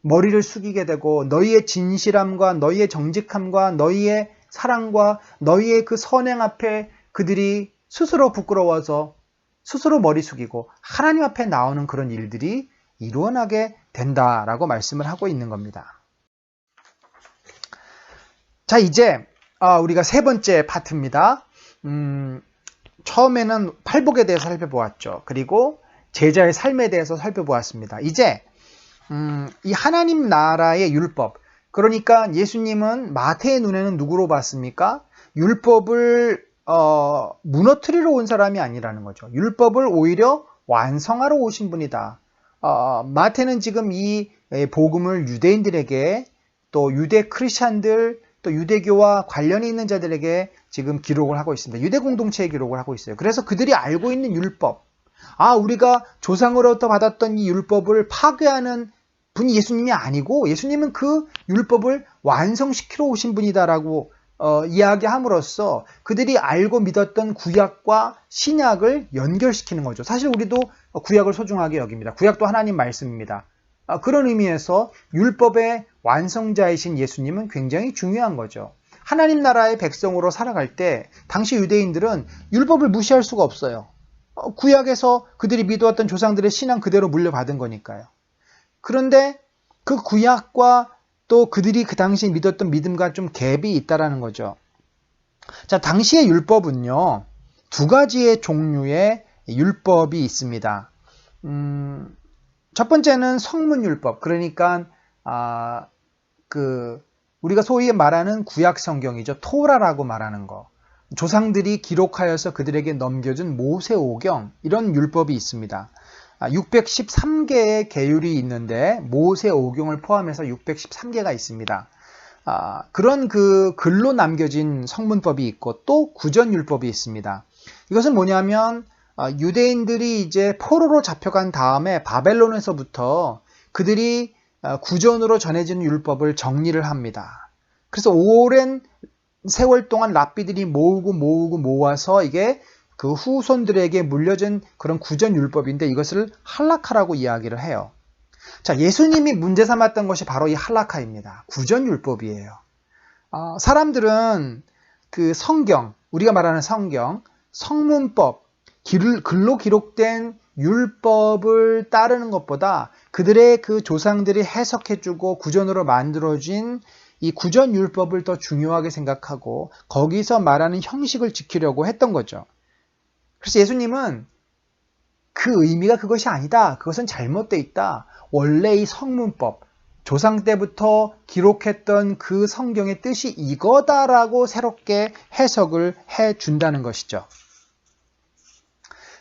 머리를 숙이게 되고, 너희의 진실함과 너희의 정직함과 너희의 사랑과 너희의 그 선행 앞에 그들이 스스로 부끄러워서 스스로 머리 숙이고 하나님 앞에 나오는 그런 일들이 일어나게 된다라고 말씀을 하고 있는 겁니다. 자, 이제 우리가 세 번째 파트입니다. 처음에는 팔복에 대해서 살펴보았죠. 그리고 제자의 삶에 대해서 살펴보았습니다. 이제 이 하나님 나라의 율법, 그러니까 예수님은 마태의 눈에는 누구로 봤습니까? 율법을 무너뜨리러 온 사람이 아니라는 거죠. 율법을 오히려 완성하러 오신 분이다. 마태는 지금 이 복음을 유대인들에게, 또 유대 크리스찬들, 또 유대교와 관련이 있는 자들에게 지금 기록을 하고 있습니다. 유대 공동체에 기록을 하고 있어요. 그래서 그들이 알고 있는 율법, 우리가 조상으로부터 받았던 이 율법을 파괴하는 분이 예수님이 아니고, 예수님은 그 율법을 완성시키러 오신 분이다라고 이야기함으로써 그들이 알고 믿었던 구약과 신약을 연결시키는 거죠. 사실 우리도 구약을 소중하게 여깁니다. 구약도 하나님 말씀입니다. 그런 의미에서 율법의 완성자이신 예수님은 굉장히 중요한 거죠. 하나님 나라의 백성으로 살아갈 때 당시 유대인들은 율법을 무시할 수가 없어요. 구약에서 그들이 믿어왔던 조상들의 신앙 그대로 물려받은 거니까요. 그런데 그 구약과 또 그들이 그 당시 믿었던 믿음과 좀 갭이 있다라는 거죠. 자, 당시의 율법은요, 두 가지의 종류의 율법이 있습니다. 첫 번째는 성문율법, 그러니까 우리가 소위 말하는 구약 성경이죠. 토라라고 말하는 거. 조상들이 기록하여서 그들에게 넘겨준 모세오경, 이런 율법이 있습니다. 613개의 계율이 있는데 모세오경을 포함해서 613개가 있습니다. 그런 그 글로 남겨진 성문법이 있고 또 구전율법이 있습니다. 이것은 뭐냐면 유대인들이 이제 포로로 잡혀간 다음에 바벨론에서부터 그들이 구전으로 전해지는 율법을 정리를 합니다. 그래서 오랜 세월 동안 랍비들이 모아서 이게 그 후손들에게 물려진 그런 구전 율법인데 이것을 할라카라고 이야기를 해요. 자, 예수님이 문제 삼았던 것이 바로 이 할라카입니다. 구전 율법이에요. 사람들은 그 성경, 우리가 말하는 성경, 성문법, 글로 기록된 율법을 따르는 것보다 그들의 그 조상들이 해석해주고 구전으로 만들어진 이 구전율법을 더 중요하게 생각하고 거기서 말하는 형식을 지키려고 했던 거죠. 그래서 예수님은 그 의미가 그것이 아니다. 그것은 잘못되어 있다. 원래 이 성문법, 조상 때부터 기록했던 그 성경의 뜻이 이거다라고 새롭게 해석을 해준다는 것이죠.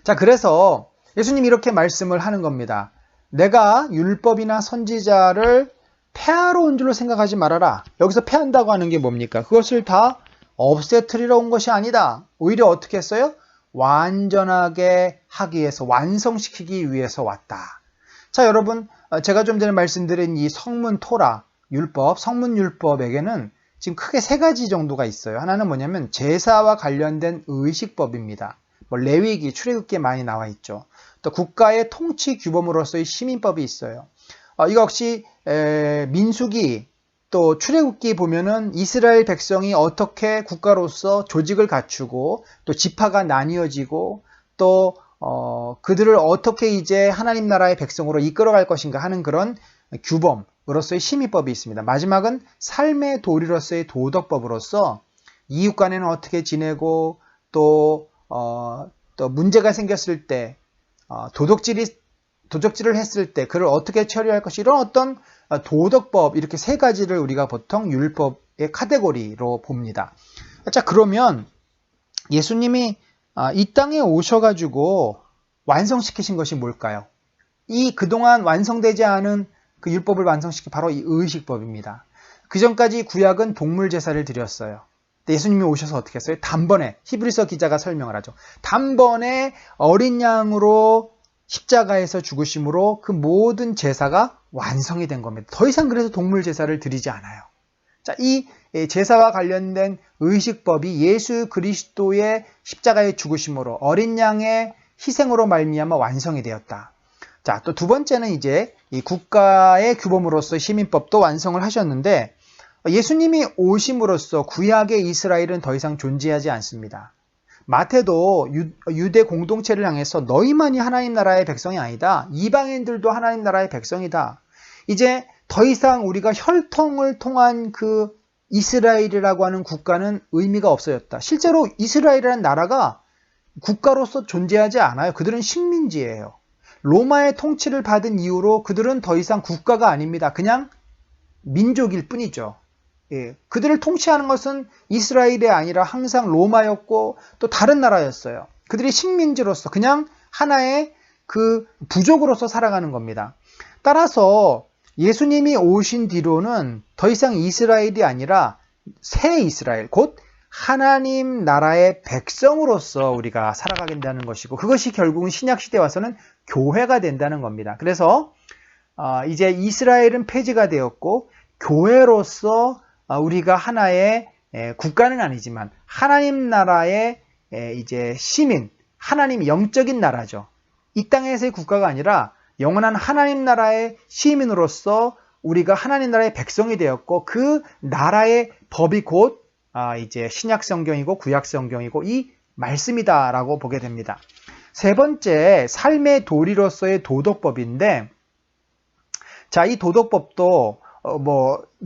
자, 그래서 예수님이 이렇게 말씀을 하는 겁니다. 내가 율법이나 선지자를 폐하러 온 줄로 생각하지 말아라. 여기서 폐한다고 하는 게 뭡니까? 그것을 다 없애트리러 온 것이 아니다. 오히려 어떻게 했어요? 완전하게 하기 위해서, 완성시키기 위해서 왔다. 자, 여러분, 제가 좀 전에 말씀드린 이 성문 토라, 율법, 성문 율법에게는 지금 크게 세 가지 정도가 있어요. 하나는 뭐냐면 제사와 관련된 의식법입니다. 레위기, 출애굽기에 많이 나와 있죠. 또 국가의 통치 규범으로서의 시민법이 있어요. 이거 역시 민수기 또 출애굽기 보면은 이스라엘 백성이 어떻게 국가로서 조직을 갖추고 또 지파가 나뉘어지고 또 그들을 어떻게 이제 하나님 나라의 백성으로 이끌어갈 것인가 하는 그런 규범으로서의 시민법이 있습니다. 마지막은 삶의 도리로서의 도덕법으로서 이웃 간에는 어떻게 지내고 또 문제가 생겼을 때 도적질을 했을 때 그를 어떻게 처리할 것이 이런 어떤 도덕법 이렇게 세 가지를 우리가 보통 율법의 카테고리로 봅니다. 자, 그러면 예수님이 이 땅에 오셔가지고 완성시키신 것이 뭘까요? 이 그동안 완성되지 않은 그 율법을 완성시킨 바로 이 의식법입니다. 그 전까지 구약은 동물 제사를 드렸어요. 예수님이 오셔서 어떻게 했어요? 단번에, 히브리서 기자가 설명을 하죠. 단번에 어린 양으로 십자가에서 죽으심으로 그 모든 제사가 완성이 된 겁니다. 더 이상 그래서 동물 제사를 드리지 않아요. 자, 이 제사와 관련된 의식법이 예수 그리스도의 십자가의 죽으심으로 어린 양의 희생으로 말미암아 완성이 되었다. 자, 또 두 번째는 이제 이 국가의 규범으로서 시민법도 완성을 하셨는데 예수님이 오심으로써 구약의 이스라엘은 더 이상 존재하지 않습니다. 마태도 유대 공동체를 향해서 너희만이 하나님 나라의 백성이 아니다. 이방인들도 하나님 나라의 백성이다. 이제 더 이상 우리가 혈통을 통한 그 이스라엘이라고 하는 국가는 의미가 없어졌다. 실제로 이스라엘이라는 나라가 국가로서 존재하지 않아요. 그들은 식민지예요. 로마의 통치를 받은 이후로 그들은 더 이상 국가가 아닙니다. 그냥 민족일 뿐이죠. 예, 그들을 통치하는 것은 이스라엘이 아니라 항상 로마였고 또 다른 나라였어요. 그들이 식민지로서 그냥 하나의 그 부족으로서 살아가는 겁니다. 따라서 예수님이 오신 뒤로는 더 이상 이스라엘이 아니라 새 이스라엘, 곧 하나님 나라의 백성으로서 우리가 살아가게 된다는 것이고 그것이 결국은 신약시대에 와서는 교회가 된다는 겁니다. 그래서 이제 이스라엘은 폐지가 되었고 교회로서 우리가 하나의 국가는 아니지만 하나님 나라의 이제 시민, 하나님 영적인 나라죠. 이 땅에서의 국가가 아니라 영원한 하나님 나라의 시민으로서 우리가 하나님 나라의 백성이 되었고 그 나라의 법이 곧 이제 신약 성경이고 구약 성경이고 이 말씀이다라고 보게 됩니다. 세 번째, 삶의 도리로서의 도덕법인데 자, 이 도덕법도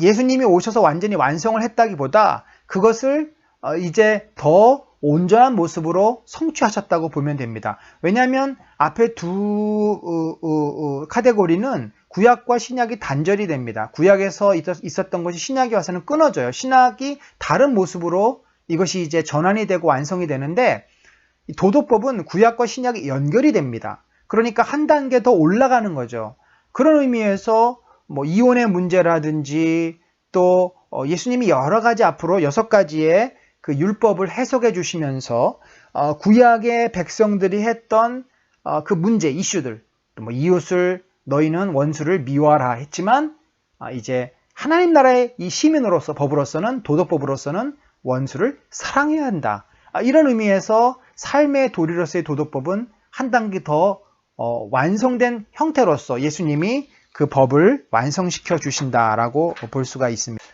예수님이 오셔서 완전히 완성을 했다기보다 그것을 이제 더 온전한 모습으로 성취하셨다고 보면 됩니다. 왜냐하면 앞에 두 카테고리는 구약과 신약이 단절이 됩니다. 구약에서 있었던 것이 신약에 와서는 끊어져요. 신약이 다른 모습으로 이것이 이제 전환이 되고 완성이 되는데, 도도법은 구약과 신약이 연결이 됩니다. 그러니까 한 단계 더 올라가는 거죠. 그런 의미에서 뭐 이혼의 문제라든지 또 예수님이 여러 가지 앞으로 6가지의 그 율법을 해석해 주시면서 구약의 백성들이 했던 그 문제, 이슈들, 뭐 이웃을 너희는 원수를 미워하라 했지만 이제 하나님 나라의 이 시민으로서 법으로서는 도덕법으로서는 원수를 사랑해야 한다. 이런 의미에서 삶의 도리로서의 도덕법은 한 단계 더 완성된 형태로서 예수님이 그 법을 완성시켜 주신다라고 볼 수가 있습니다.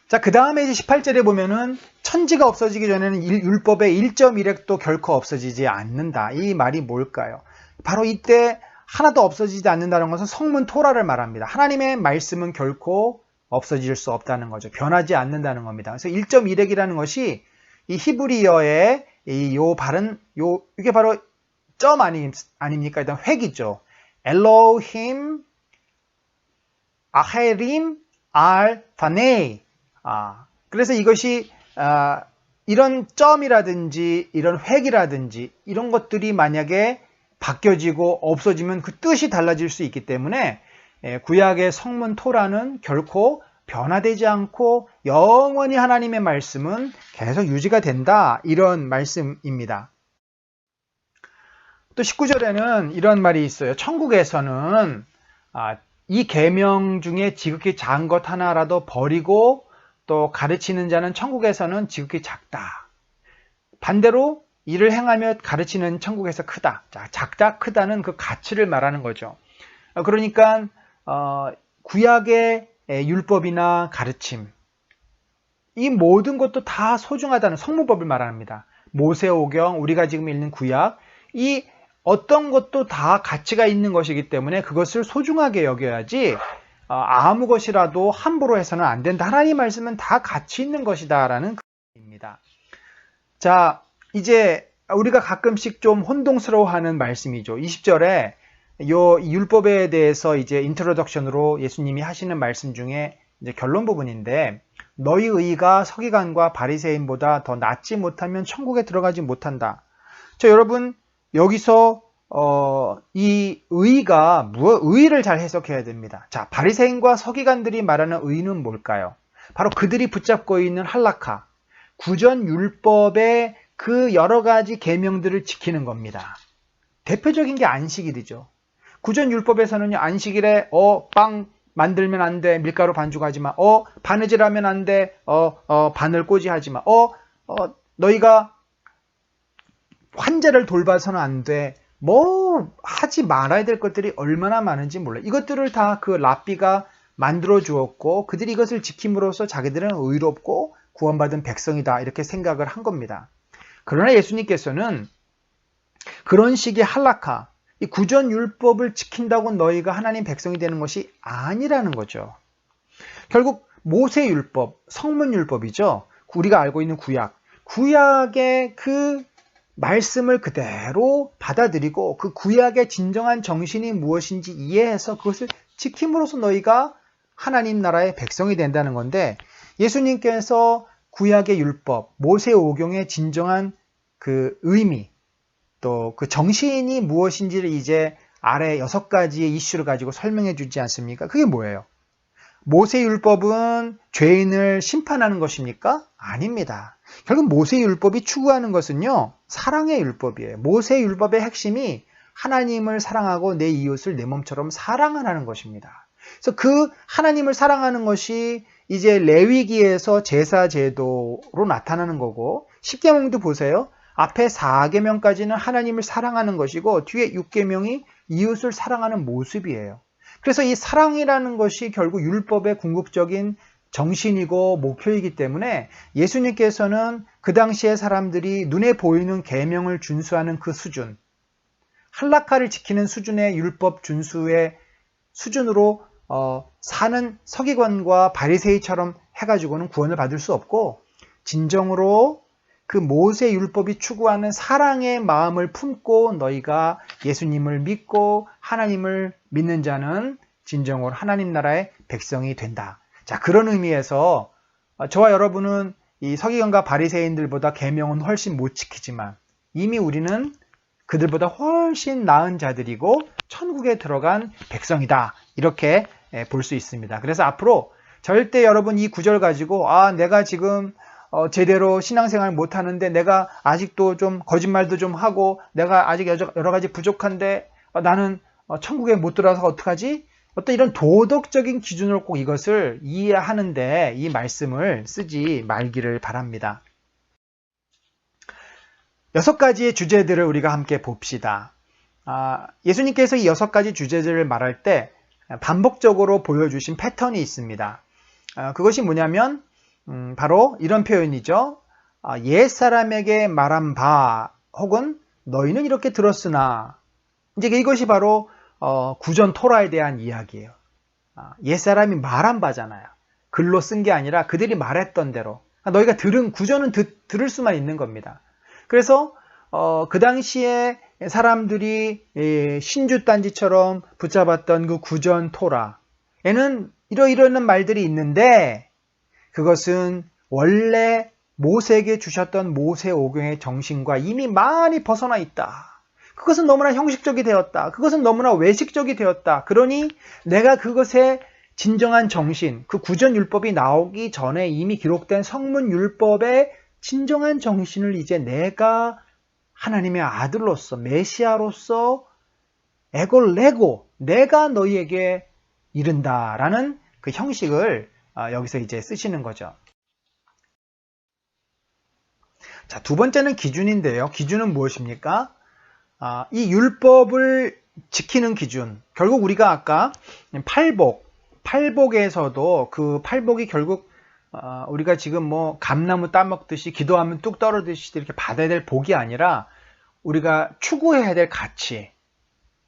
자, 그 다음에 이제 18절에 보면은 천지가 없어지기 전에는 율법의 1.1획도 결코 없어지지 않는다. 이 말이 뭘까요? 바로 이때 하나도 없어지지 않는다는 것은 성문 토라를 말합니다. 하나님의 말씀은 결코 없어질 수 없다는 거죠. 변하지 않는다는 겁니다. 그래서 1.1획이라는 것이 이 히브리어의 이게 바로 점 아닙니까? 일단 획이죠. 엘로힘 아헤림 알 파네이. 그래서 이것이 이런 점이라든지 이런 획이라든지 이런 것들이 만약에 바뀌어지고 없어지면 그 뜻이 달라질 수 있기 때문에 구약의 성문 토라는 결코 변화되지 않고 영원히 하나님의 말씀은 계속 유지가 된다. 이런 말씀입니다. 또 19절에는 이런 말이 있어요. 천국에서는 이 계명 중에 지극히 작은 것 하나라도 버리고 또 가르치는 자는 천국에서는 지극히 작다. 반대로 이를 행하며 가르치는 천국에서 크다. 자, 작다, 크다는 그 가치를 말하는 거죠. 그러니까 구약의 율법이나 가르침, 이 모든 것도 다 소중하다는 성문법을 말합니다. 모세오경, 우리가 지금 읽는 구약, 이 어떤 것도 다 가치가 있는 것이기 때문에 그것을 소중하게 여겨야지 아무 것이라도 함부로 해서는 안 된다. 하나님 말씀은 다 가치 있는 것이다 라는 입니다. 자, 이제 우리가 가끔씩 좀 혼동스러워하는 말씀이죠. 20절에 이 율법에 대해서 이제 인트로덕션으로 예수님이 하시는 말씀 중에 이제 결론 부분인데, 너희 의가 서기관과 바리새인보다 더 낫지 못하면 천국에 들어가지 못한다. 자, 여러분 여기서 이 의가 의를 잘 해석해야 됩니다. 자, 바리새인과 서기관들이 말하는 의는 뭘까요? 바로 그들이 붙잡고 있는 할라카, 구전 율법의 그 여러 가지 계명들을 지키는 겁니다. 대표적인 게 안식일이죠. 구전 율법에서는 안식일에 빵 만들면 안 돼, 밀가루 반죽하지 마. 바느질하면 안 돼, 바늘 꼬지하지 마. 너희가 환자를 돌봐서는 안 돼. 뭐 하지 말아야 될 것들이 얼마나 많은지 몰라요. 이것들을 다 그 랍비가 만들어 주었고 그들이 이것을 지킴으로써 자기들은 의롭고 구원받은 백성이다 이렇게 생각을 한 겁니다. 그러나 예수님께서는 그런 식의 할라카, 이 구전 율법을 지킨다고 너희가 하나님 백성이 되는 것이 아니라는 거죠. 결국 모세 율법, 성문 율법이죠. 우리가 알고 있는 구약의 그 말씀을 그대로 받아들이고 그 구약의 진정한 정신이 무엇인지 이해해서 그것을 지킴으로써 너희가 하나님 나라의 백성이 된다는 건데, 예수님께서 구약의 율법, 모세오경의 진정한 그 의미, 또 그 정신이 무엇인지를 이제 아래 6가지의 이슈를 가지고 설명해 주지 않습니까? 그게 뭐예요? 모세율법은 죄인을 심판하는 것입니까? 아닙니다. 결국 모세율법이 추구하는 것은요, 사랑의 율법이에요. 모세율법의 핵심이 하나님을 사랑하고 내 이웃을 내 몸처럼 사랑하라는 것입니다. 그래서 그 하나님을 사랑하는 것이 이제 레위기에서 제사 제도로 나타나는 거고, 10계명도 보세요. 앞에 4계명까지는 하나님을 사랑하는 것이고 뒤에 6계명이 이웃을 사랑하는 모습이에요. 그래서 이 사랑이라는 것이 결국 율법의 궁극적인 정신이고 목표이기 때문에 예수님께서는 그 당시의 사람들이 눈에 보이는 계명을 준수하는 그 수준, 할라카를 지키는 수준의 율법 준수의 수준으로 사는 서기관과 바리새이처럼 해가지고는 구원을 받을 수 없고, 진정으로 그 모세 율법이 추구하는 사랑의 마음을 품고 너희가 예수님을 믿고 하나님을 믿는 자는 진정으로 하나님 나라의 백성이 된다. 자, 그런 의미에서 저와 여러분은 이 서기관과 바리새인들보다 계명은 훨씬 못 지키지만 이미 우리는 그들보다 훨씬 나은 자들이고 천국에 들어간 백성이다. 이렇게 볼 수 있습니다. 그래서 앞으로 절대 여러분 이 구절 가지고 내가 지금 제대로 신앙생활 못하는데 내가 아직도 좀 거짓말도 좀 하고 내가 아직 여러 가지 부족한데 나는 천국에 못 들어가서 어떡하지? 어떤 이런 도덕적인 기준으로 꼭 이것을 이해하는데 이 말씀을 쓰지 말기를 바랍니다. 6가지의 주제들을 우리가 함께 봅시다. 예수님께서 이 6가지 주제들을 말할 때 반복적으로 보여주신 패턴이 있습니다. 그것이 뭐냐면 바로 이런 표현이죠. 옛사람에게 말한 바 혹은 너희는 이렇게 들었으나 이제 이것이 바로 구전 토라에 대한 이야기예요. 옛사람이 말한 바잖아요. 글로 쓴 게 아니라 그들이 말했던 대로 너희가 들은 구전은 들을 수만 있는 겁니다. 그래서 그 당시에 사람들이 신주단지처럼 붙잡았던 그 구전 토라에는 이러이러한 말들이 있는데 그것은 원래 모세에게 주셨던 모세오경의 정신과 이미 많이 벗어나 있다. 그것은 너무나 형식적이 되었다. 그것은 너무나 외식적이 되었다. 그러니 내가 그것의 진정한 정신, 그 구전율법이 나오기 전에 이미 기록된 성문율법의 진정한 정신을 이제 내가 하나님의 아들로서 메시아로서 애걸 내고 내가 너희에게 이른다라는 그 형식을 여기서 이제 쓰시는 거죠. 자, 두 번째는 기준인데요. 기준은 무엇입니까? 이 율법을 지키는 기준. 결국 우리가 아까 팔복에서도 그 팔복이 결국 우리가 지금 뭐 감나무 따먹듯이 기도하면 뚝 떨어지듯이 이렇게 받아야 될 복이 아니라 우리가 추구해야 될 가치,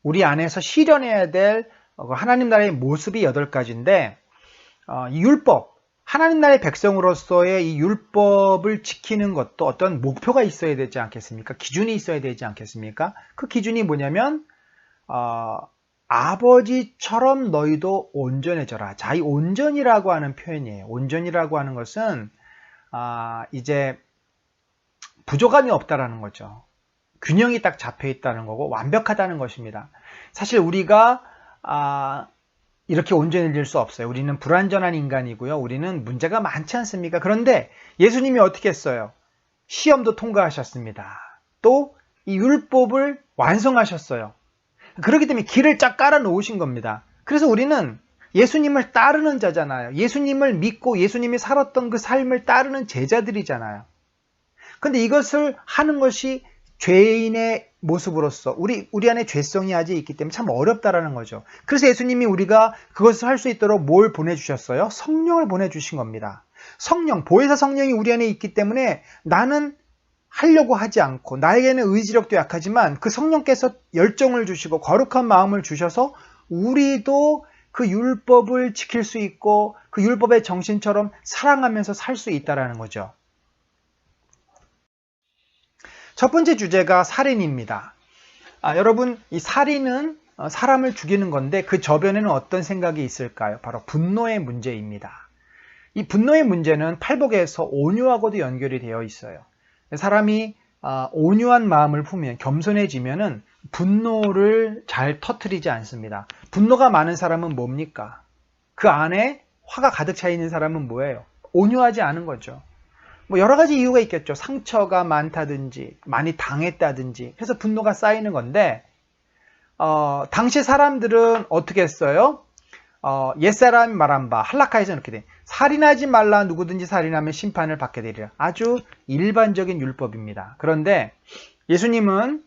우리 안에서 실현해야 될 하나님 나라의 모습이 8가지인데 이 율법, 하나님 나라의 백성으로서의 이 율법을 지키는 것도 어떤 목표가 있어야 되지 않겠습니까? 기준이 있어야 되지 않겠습니까? 그 기준이 뭐냐면 아버지처럼 너희도 온전해져라. 자, 이 온전이라고 하는 표현이에요. 온전이라고 하는 것은 이제 부족함이 없다라는 거죠. 균형이 딱 잡혀 있다는 거고 완벽하다는 것입니다. 사실 우리가 이렇게 온전해질 수 없어요. 우리는 불완전한 인간이고요. 우리는 문제가 많지 않습니까? 그런데 예수님이 어떻게 했어요? 시험도 통과하셨습니다. 또 이 율법을 완성하셨어요. 그렇기 때문에 길을 쫙 깔아 놓으신 겁니다. 그래서 우리는 예수님을 따르는 자잖아요. 예수님을 믿고 예수님이 살았던 그 삶을 따르는 제자들이잖아요. 근데 이것을 하는 것이 죄인의 모습으로서 우리 안에 죄성이 아직 있기 때문에 참 어렵다라는 거죠. 그래서 예수님이 우리가 그것을 할 수 있도록 뭘 보내주셨어요? 성령을 보내주신 겁니다. 성령, 보혜사 성령이 우리 안에 있기 때문에 나는 하려고 하지 않고 나에게는 의지력도 약하지만 그 성령께서 열정을 주시고 거룩한 마음을 주셔서 우리도 그 율법을 지킬 수 있고 그 율법의 정신처럼 사랑하면서 살 수 있다는 거죠. 첫 번째 주제가 살인입니다. 여러분, 이 살인은 사람을 죽이는 건데 그 저변에는 어떤 생각이 있을까요? 바로 분노의 문제입니다. 이 분노의 문제는 팔복에서 온유하고도 연결이 되어 있어요. 사람이 온유한 마음을 품으면 겸손해지면은 분노를 잘 터뜨리지 않습니다. 분노가 많은 사람은 뭡니까? 그 안에 화가 가득 차 있는 사람은 뭐예요? 온유하지 않은 거죠. 뭐 여러 가지 이유가 있겠죠. 상처가 많다든지 많이 당했다든지 해서 분노가 쌓이는 건데 당시 사람들은 어떻게 했어요? 옛사람이 말한 바 할라카에서 이렇게 돼. 살인하지 말라. 누구든지 살인하면 심판을 받게 되리라. 아주 일반적인 율법입니다. 그런데 예수님은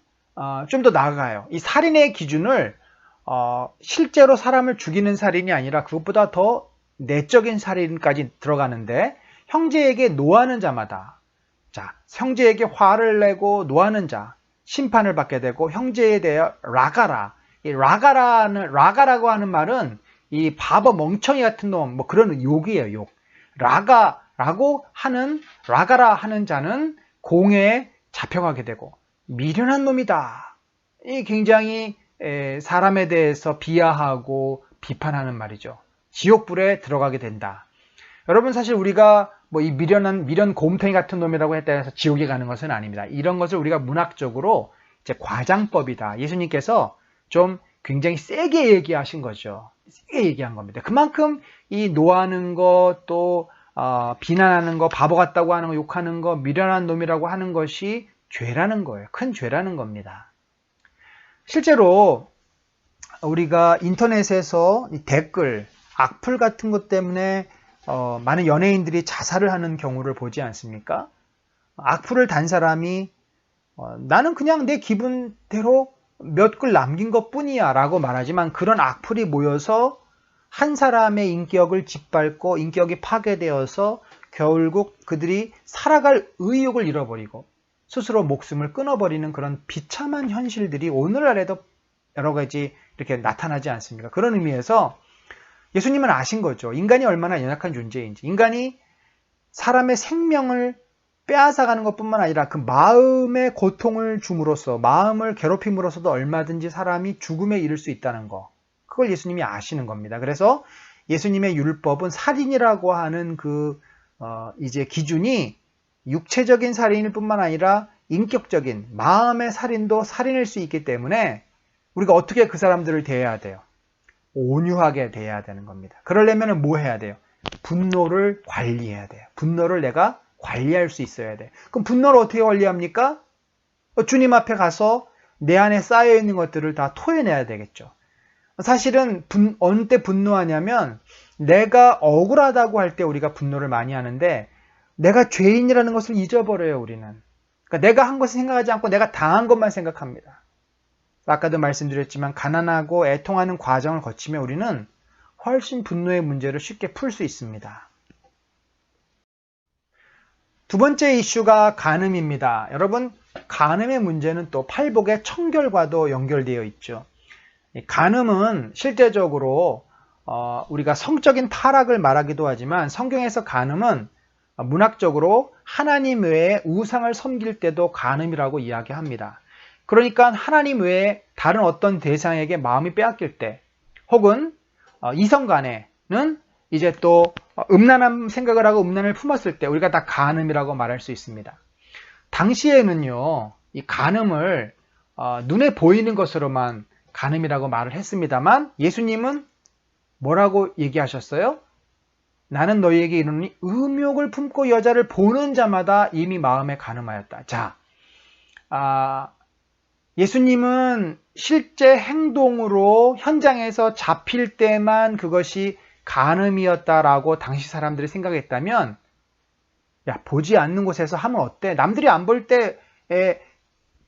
좀 더 나아가요. 이 살인의 기준을 실제로 사람을 죽이는 살인이 아니라 그것보다 더 내적인 살인까지 들어가는데 형제에게 노하는 자마다, 자, 형제에게 화를 내고 노하는 자, 심판을 받게 되고 형제에 대해 라가라. 이 라가라고 하는 말은 이 바보 멍청이 같은 놈, 뭐 그런 욕이에요, 욕. 라가라 하는 자는 공회에 잡혀가게 되고 미련한 놈이다. 이 굉장히 사람에 대해서 비하하고 비판하는 말이죠. 지옥불에 들어가게 된다. 여러분 사실 우리가 뭐 이 미련 곰탱이 같은 놈이라고 했다 해서 지옥에 가는 것은 아닙니다. 이런 것을 우리가 문학적으로 이제 과장법이다. 예수님께서 좀 굉장히 세게 얘기하신 거죠. 세게 얘기한 겁니다. 그만큼 이 노하는 것, 또 비난하는 거, 바보 같다고 하는 거, 욕하는 거, 미련한 놈이라고 하는 것이 죄라는 거예요. 큰 죄라는 겁니다. 실제로 우리가 인터넷에서 이 댓글, 악플 같은 것 때문에 많은 연예인들이 자살을 하는 경우를 보지 않습니까? 악플을 단 사람이 나는 그냥 내 기분대로 몇 글 남긴 것 뿐이야 라고 말하지만 그런 악플이 모여서 한 사람의 인격을 짓밟고 인격이 파괴되어서 결국 그들이 살아갈 의욕을 잃어버리고 스스로 목숨을 끊어버리는 그런 비참한 현실들이 오늘날에도 여러 가지 이렇게 나타나지 않습니까? 그런 의미에서 예수님은 아신 거죠. 인간이 얼마나 연약한 존재인지. 인간이 사람의 생명을 빼앗아가는 것뿐만 아니라 그 마음의 고통을 줌으로써, 마음을 괴롭힘으로써도 얼마든지 사람이 죽음에 이를 수 있다는 거. 그걸 예수님이 아시는 겁니다. 그래서 예수님의 율법은 살인이라고 하는 이제 기준이 육체적인 살인일 뿐만 아니라 인격적인 마음의 살인도 살인일 수 있기 때문에 우리가 어떻게 그 사람들을 대해야 돼요? 온유하게 대해야 되는 겁니다. 그러려면 뭐 해야 돼요? 분노를 관리해야 돼요. 분노를 내가 관리할 수 있어야 돼. 그럼 분노를 어떻게 관리합니까? 주님 앞에 가서 내 안에 쌓여있는 것들을 다 토해내야 되겠죠. 사실은 어느 때 분노하냐면 내가 억울하다고 할 때 우리가 분노를 많이 하는데 내가 죄인이라는 것을 잊어버려요, 우리는. 그러니까 내가 한 것을 생각하지 않고 내가 당한 것만 생각합니다. 아까도 말씀드렸지만 가난하고 애통하는 과정을 거치면 우리는 훨씬 분노의 문제를 쉽게 풀 수 있습니다. 두 번째 이슈가 간음입니다. 여러분, 간음의 문제는 또 팔복의 청결과도 연결되어 있죠. 간음은 실제적으로 우리가 성적인 타락을 말하기도 하지만 성경에서 간음은 문학적으로 하나님 외에 우상을 섬길 때도 간음이라고 이야기합니다. 그러니까 하나님 외에 다른 어떤 대상에게 마음이 빼앗길 때 혹은 이성 간에는 이제 또 음란한 생각을 하고 음란을 품었을 때 우리가 다 간음이라고 말할 수 있습니다. 당시에는요, 이 간음을 눈에 보이는 것으로만 간음이라고 말을 했습니다만 예수님은 뭐라고 얘기하셨어요? 나는 너희에게 이르노니 음욕을 품고 여자를 보는 자마다 이미 마음에 간음하였다. 자, 예수님은 실제 행동으로 현장에서 잡힐 때만 그것이 간음이었다라고 당시 사람들이 생각했다면 야, 보지 않는 곳에서 하면 어때? 남들이 안 볼 때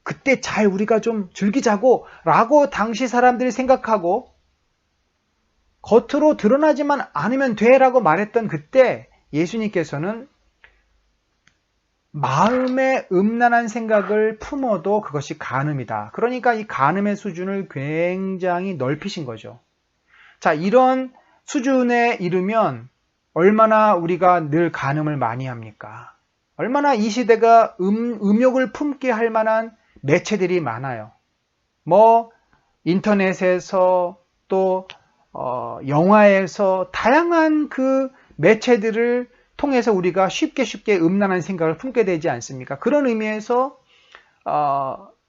그때 잘 우리가 좀 즐기자고 라고 당시 사람들이 생각하고 겉으로 드러나지만 않으면 돼 라고 말했던 그때 예수님께서는 마음에 음란한 생각을 품어도 그것이 간음이다. 그러니까 이 간음의 수준을 굉장히 넓히신 거죠. 자, 이런 수준에 이르면 얼마나 우리가 늘 간음을 많이 합니까? 얼마나 이 시대가 음욕을 품게 할 만한 매체들이 많아요. 뭐 인터넷에서 또 영화에서 다양한 그 매체들을 통해서 우리가 쉽게 음란한 생각을 품게 되지 않습니까? 그런 의미에서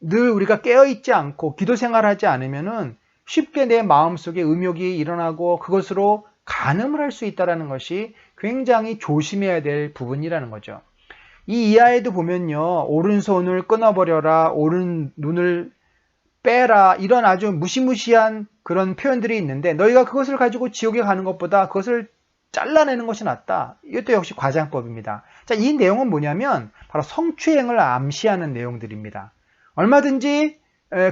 늘 우리가 깨어있지 않고 기도 생활하지 않으면은 쉽게 내 마음속에 음욕이 일어나고 그것으로 간음을 할 수 있다는 것이 굉장히 조심해야 될 부분이라는 거죠. 이 이하에도 보면요, 오른손을 끊어버려라, 오른 눈을 빼라, 이런 아주 무시무시한 그런 표현들이 있는데 너희가 그것을 가지고 지옥에 가는 것보다 그것을 잘라내는 것이 낫다. 이것도 역시 과장법입니다. 자, 이 내용은 뭐냐면 바로 성추행을 암시하는 내용들입니다. 얼마든지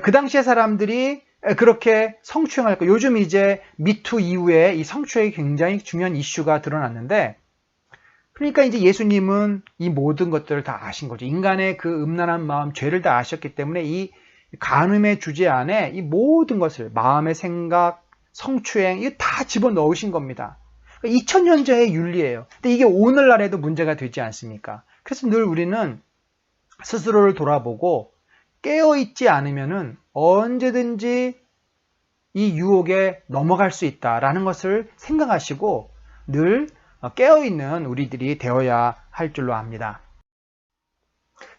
그 당시의 사람들이 그렇게 성추행할 거. 요즘 이제 미투 이후에 이 성추행이 굉장히 중요한 이슈가 드러났는데, 그러니까 이제 예수님은 이 모든 것들을 다 아신 거죠. 인간의 그 음란한 마음, 죄를 다 아셨기 때문에 이 간음의 주제 안에 이 모든 것을 마음의 생각, 성추행 이거 다 집어넣으신 겁니다. 2000년 전의 윤리예요. 근데 이게 오늘날에도 문제가 되지 않습니까? 그래서 늘 우리는 스스로를 돌아보고 깨어있지 않으면은 언제든지 이 유혹에 넘어갈 수 있다라는 것을 생각하시고 늘 깨어있는 우리들이 되어야 할 줄로 압니다.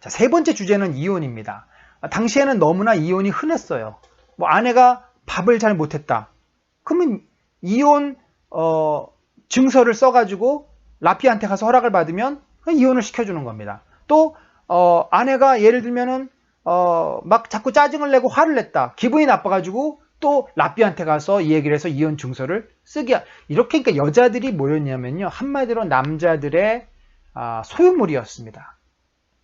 자, 세 번째 주제는 이혼입니다. 당시에는 너무나 이혼이 흔했어요. 뭐 아내가 밥을 잘 못했다. 그러면 이혼 증서를 써가지고 라피한테 가서 허락을 받으면 이혼을 시켜주는 겁니다. 또 아내가 예를 들면은 막 자꾸 짜증을 내고 화를 냈다. 기분이 나빠가지고 또 라피한테 가서 이 얘기를 해서 이혼 증서를 쓰게 이렇게 그러니까 여자들이 뭐였냐면요. 한마디로 남자들의 소유물이었습니다.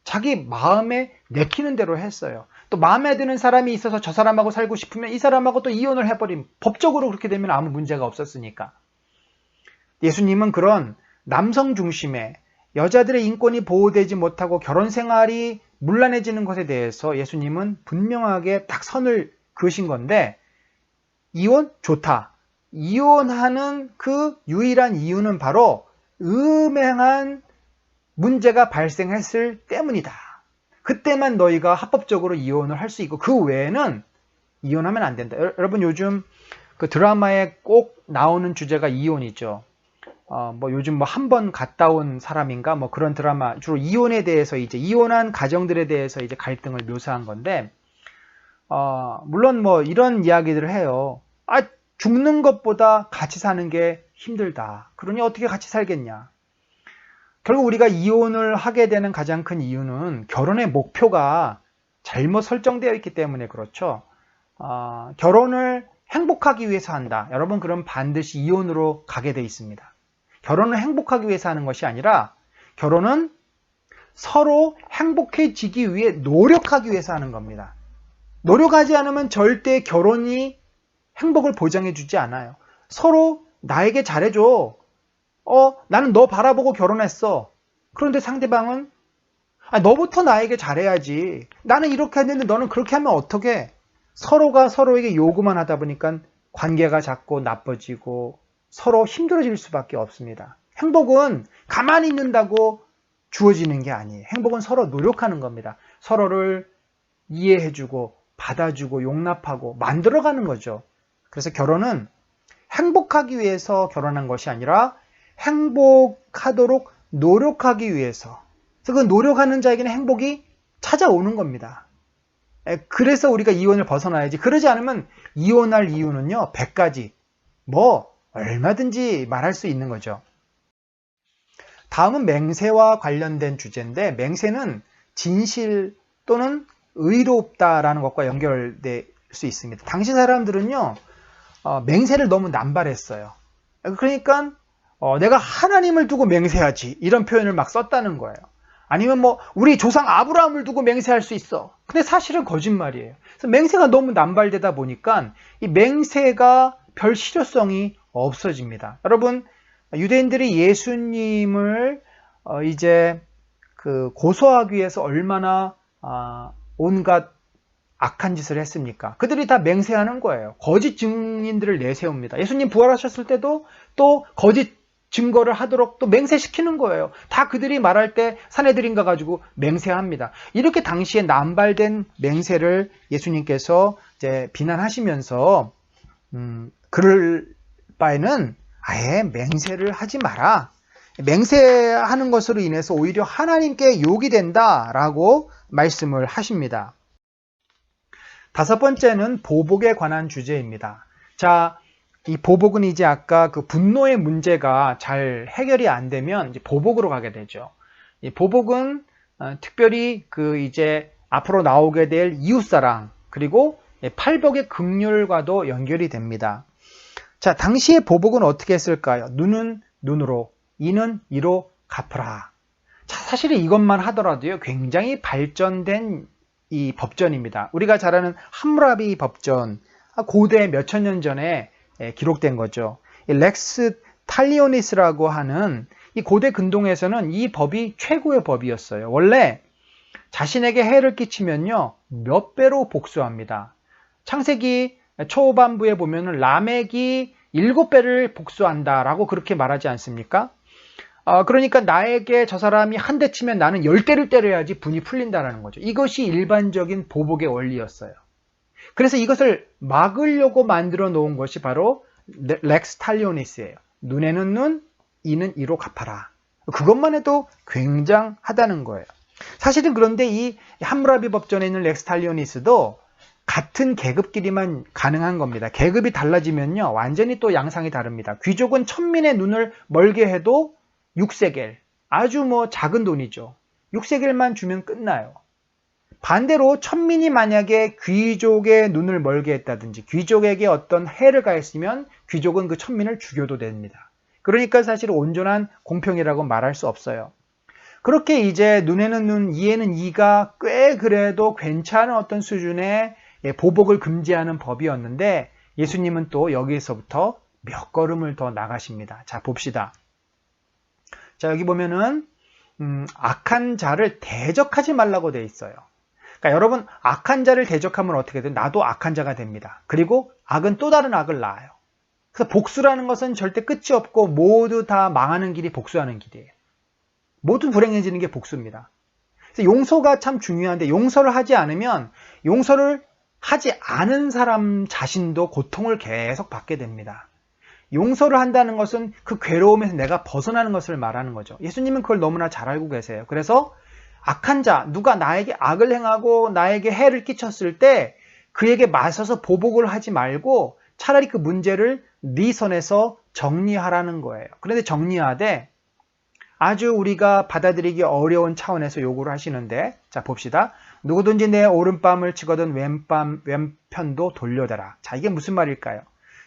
자기 마음에 내키는 대로 했어요. 또 마음에 드는 사람이 있어서 저 사람하고 살고 싶으면 이 사람하고 또 이혼을 해버림. 법적으로 그렇게 되면 아무 문제가 없었으니까. 예수님은 그런 남성 중심의 여자들의 인권이 보호되지 못하고 결혼 생활이 문란해지는 것에 대해서 예수님은 분명하게 딱 선을 그으신 건데 이혼 좋다. 이혼하는 그 유일한 이유는 바로 음행한 문제가 발생했을 때문이다. 그때만 너희가 합법적으로 이혼을 할 수 있고 그 외에는 이혼하면 안 된다. 여러분 요즘 그 드라마에 꼭 나오는 주제가 이혼이죠. 뭐 요즘 뭐 한 번 갔다 온 사람인가 뭐 그런 드라마 주로 이혼에 대해서 이제 이혼한 가정들에 대해서 이제 갈등을 묘사한 건데 물론 뭐 이런 이야기들을 해요. 죽는 것보다 같이 사는 게 힘들다. 그러니 어떻게 같이 살겠냐. 결국 우리가 이혼을 하게 되는 가장 큰 이유는 결혼의 목표가 잘못 설정되어 있기 때문에 그렇죠. 결혼을 행복하기 위해서 한다. 여러분 그럼 반드시 이혼으로 가게 돼 있습니다. 결혼을 행복하기 위해서 하는 것이 아니라 결혼은 서로 행복해지기 위해 노력하기 위해서 하는 겁니다. 노력하지 않으면 절대 결혼이 행복을 보장해 주지 않아요. 서로 나에게 잘해줘. 나는 너 바라보고 결혼했어. 그런데 상대방은 너부터 나에게 잘해야지. 나는 이렇게 했는데 너는 그렇게 하면 어떡해? 서로가 서로에게 요구만 하다 보니까 관계가 자꾸 나빠지고 서로 힘들어질 수밖에 없습니다. 행복은 가만히 있는다고 주어지는 게 아니에요. 행복은 서로 노력하는 겁니다. 서로를 이해해주고 받아주고 용납하고 만들어가는 거죠. 그래서 결혼은 행복하기 위해서 결혼한 것이 아니라 행복하도록 노력하기 위해서. 그래서 그 노력하는 자에게는 행복이 찾아오는 겁니다. 그래서 우리가 이혼을 벗어나야지. 그러지 않으면 이혼할 이유는요, 100가지. 얼마든지 말할 수 있는 거죠. 다음은 맹세와 관련된 주제인데, 맹세는 진실 또는 의롭다라는 것과 연결될 수 있습니다. 당시 사람들은요, 맹세를 너무 남발했어요. 그러니까 내가 하나님을 두고 맹세하지 이런 표현을 막 썼다는 거예요. 아니면 우리 조상 아브라함을 두고 맹세할 수 있어. 근데 사실은 거짓말이에요. 그래서 맹세가 너무 남발되다 보니까 이 맹세가 별 실효성이 없어집니다. 여러분 유대인들이 예수님을 이제 고소하기 위해서 얼마나 온갖 악한 짓을 했습니까? 그들이 다 맹세하는 거예요. 거짓 증인들을 내세웁니다. 예수님 부활하셨을 때도 또 거짓 증거를 하도록 또 맹세시키는 거예요. 다 그들이 말할 때 사내들인가 가지고 맹세합니다. 이렇게 당시에 남발된 맹세를 예수님께서 이제 비난하시면서 그럴 바에는 아예 맹세를 하지 마라. 맹세하는 것으로 인해서 오히려 하나님께 욕이 된다라고 말씀을 하십니다. 다섯 번째는 보복에 관한 주제입니다. 자, 이 보복은 이제 아까 그 분노의 문제가 잘 해결이 안 되면 이제 보복으로 가게 되죠. 이 보복은 특별히 이제 앞으로 나오게 될 이웃사랑 그리고 팔복의 긍휼과도 연결이 됩니다. 자, 당시의 보복은 어떻게 했을까요? 눈은 눈으로, 이는 이로 갚으라. 자, 사실 이것만 하더라도요, 굉장히 발전된 이 법전입니다. 우리가 잘 아는 함무라비 법전, 고대 몇천 년 전에 기록된 거죠. 렉스 탈리오니스라고 하는 이 고대 근동에서는 이 법이 최고의 법이었어요. 원래 자신에게 해를 끼치면요, 몇 배로 복수합니다. 창세기 초반부에 보면은 라멕이 7배를 복수한다라고 그렇게 말하지 않습니까? 그러니까 나에게 저 사람이 한 대 치면 나는 10대를 때려야지 분이 풀린다는 거죠. 이것이 일반적인 보복의 원리였어요. 그래서 이것을 막으려고 만들어 놓은 것이 바로 렉스 탈리오니스예요. 눈에는 눈, 이는 이로 갚아라. 그것만 해도 굉장하다는 거예요. 사실은 그런데 이 함무라비 법전에 있는 렉스 탈리오니스도 같은 계급끼리만 가능한 겁니다. 계급이 달라지면요, 완전히 또 양상이 다릅니다. 귀족은 천민의 눈을 멀게 해도 6세겔, 아주 작은 돈이죠. 6세겔만 주면 끝나요. 반대로 천민이 만약에 귀족의 눈을 멀게 했다든지 귀족에게 어떤 해를 가했으면 귀족은 그 천민을 죽여도 됩니다. 그러니까 사실 온전한 공평이라고 말할 수 없어요. 그렇게 이제 눈에는 눈, 이에는 이가 꽤 그래도 괜찮은 어떤 수준의 보복을 금지하는 법이었는데 예수님은 또 여기에서부터 몇 걸음을 더 나가십니다. 자, 봅시다. 자, 여기 보면은 악한 자를 대적하지 말라고 돼 있어요. 그러니까 여러분, 악한 자를 대적하면 어떻게 돼요? 나도 악한 자가 됩니다. 그리고 악은 또 다른 악을 낳아요. 그래서 복수라는 것은 절대 끝이 없고 모두 다 망하는 길이 복수하는 길이에요. 모두 불행해지는 게 복수입니다. 그래서 용서가 참 중요한데 용서를 하지 않으면 용서를 하지 않은 사람 자신도 고통을 계속 받게 됩니다. 용서를 한다는 것은 그 괴로움에서 내가 벗어나는 것을 말하는 거죠. 예수님은 그걸 너무나 잘 알고 계세요. 그래서 악한 자, 누가 나에게 악을 행하고 나에게 해를 끼쳤을 때 그에게 맞서서 보복을 하지 말고 차라리 그 문제를 네 선에서 정리하라는 거예요. 그런데 정리하되 아주 우리가 받아들이기 어려운 차원에서 요구를 하시는데, 자, 봅시다. 누구든지 내 오른뺨을 치거든 왼편도 돌려대라. 자, 이게 무슨 말일까요?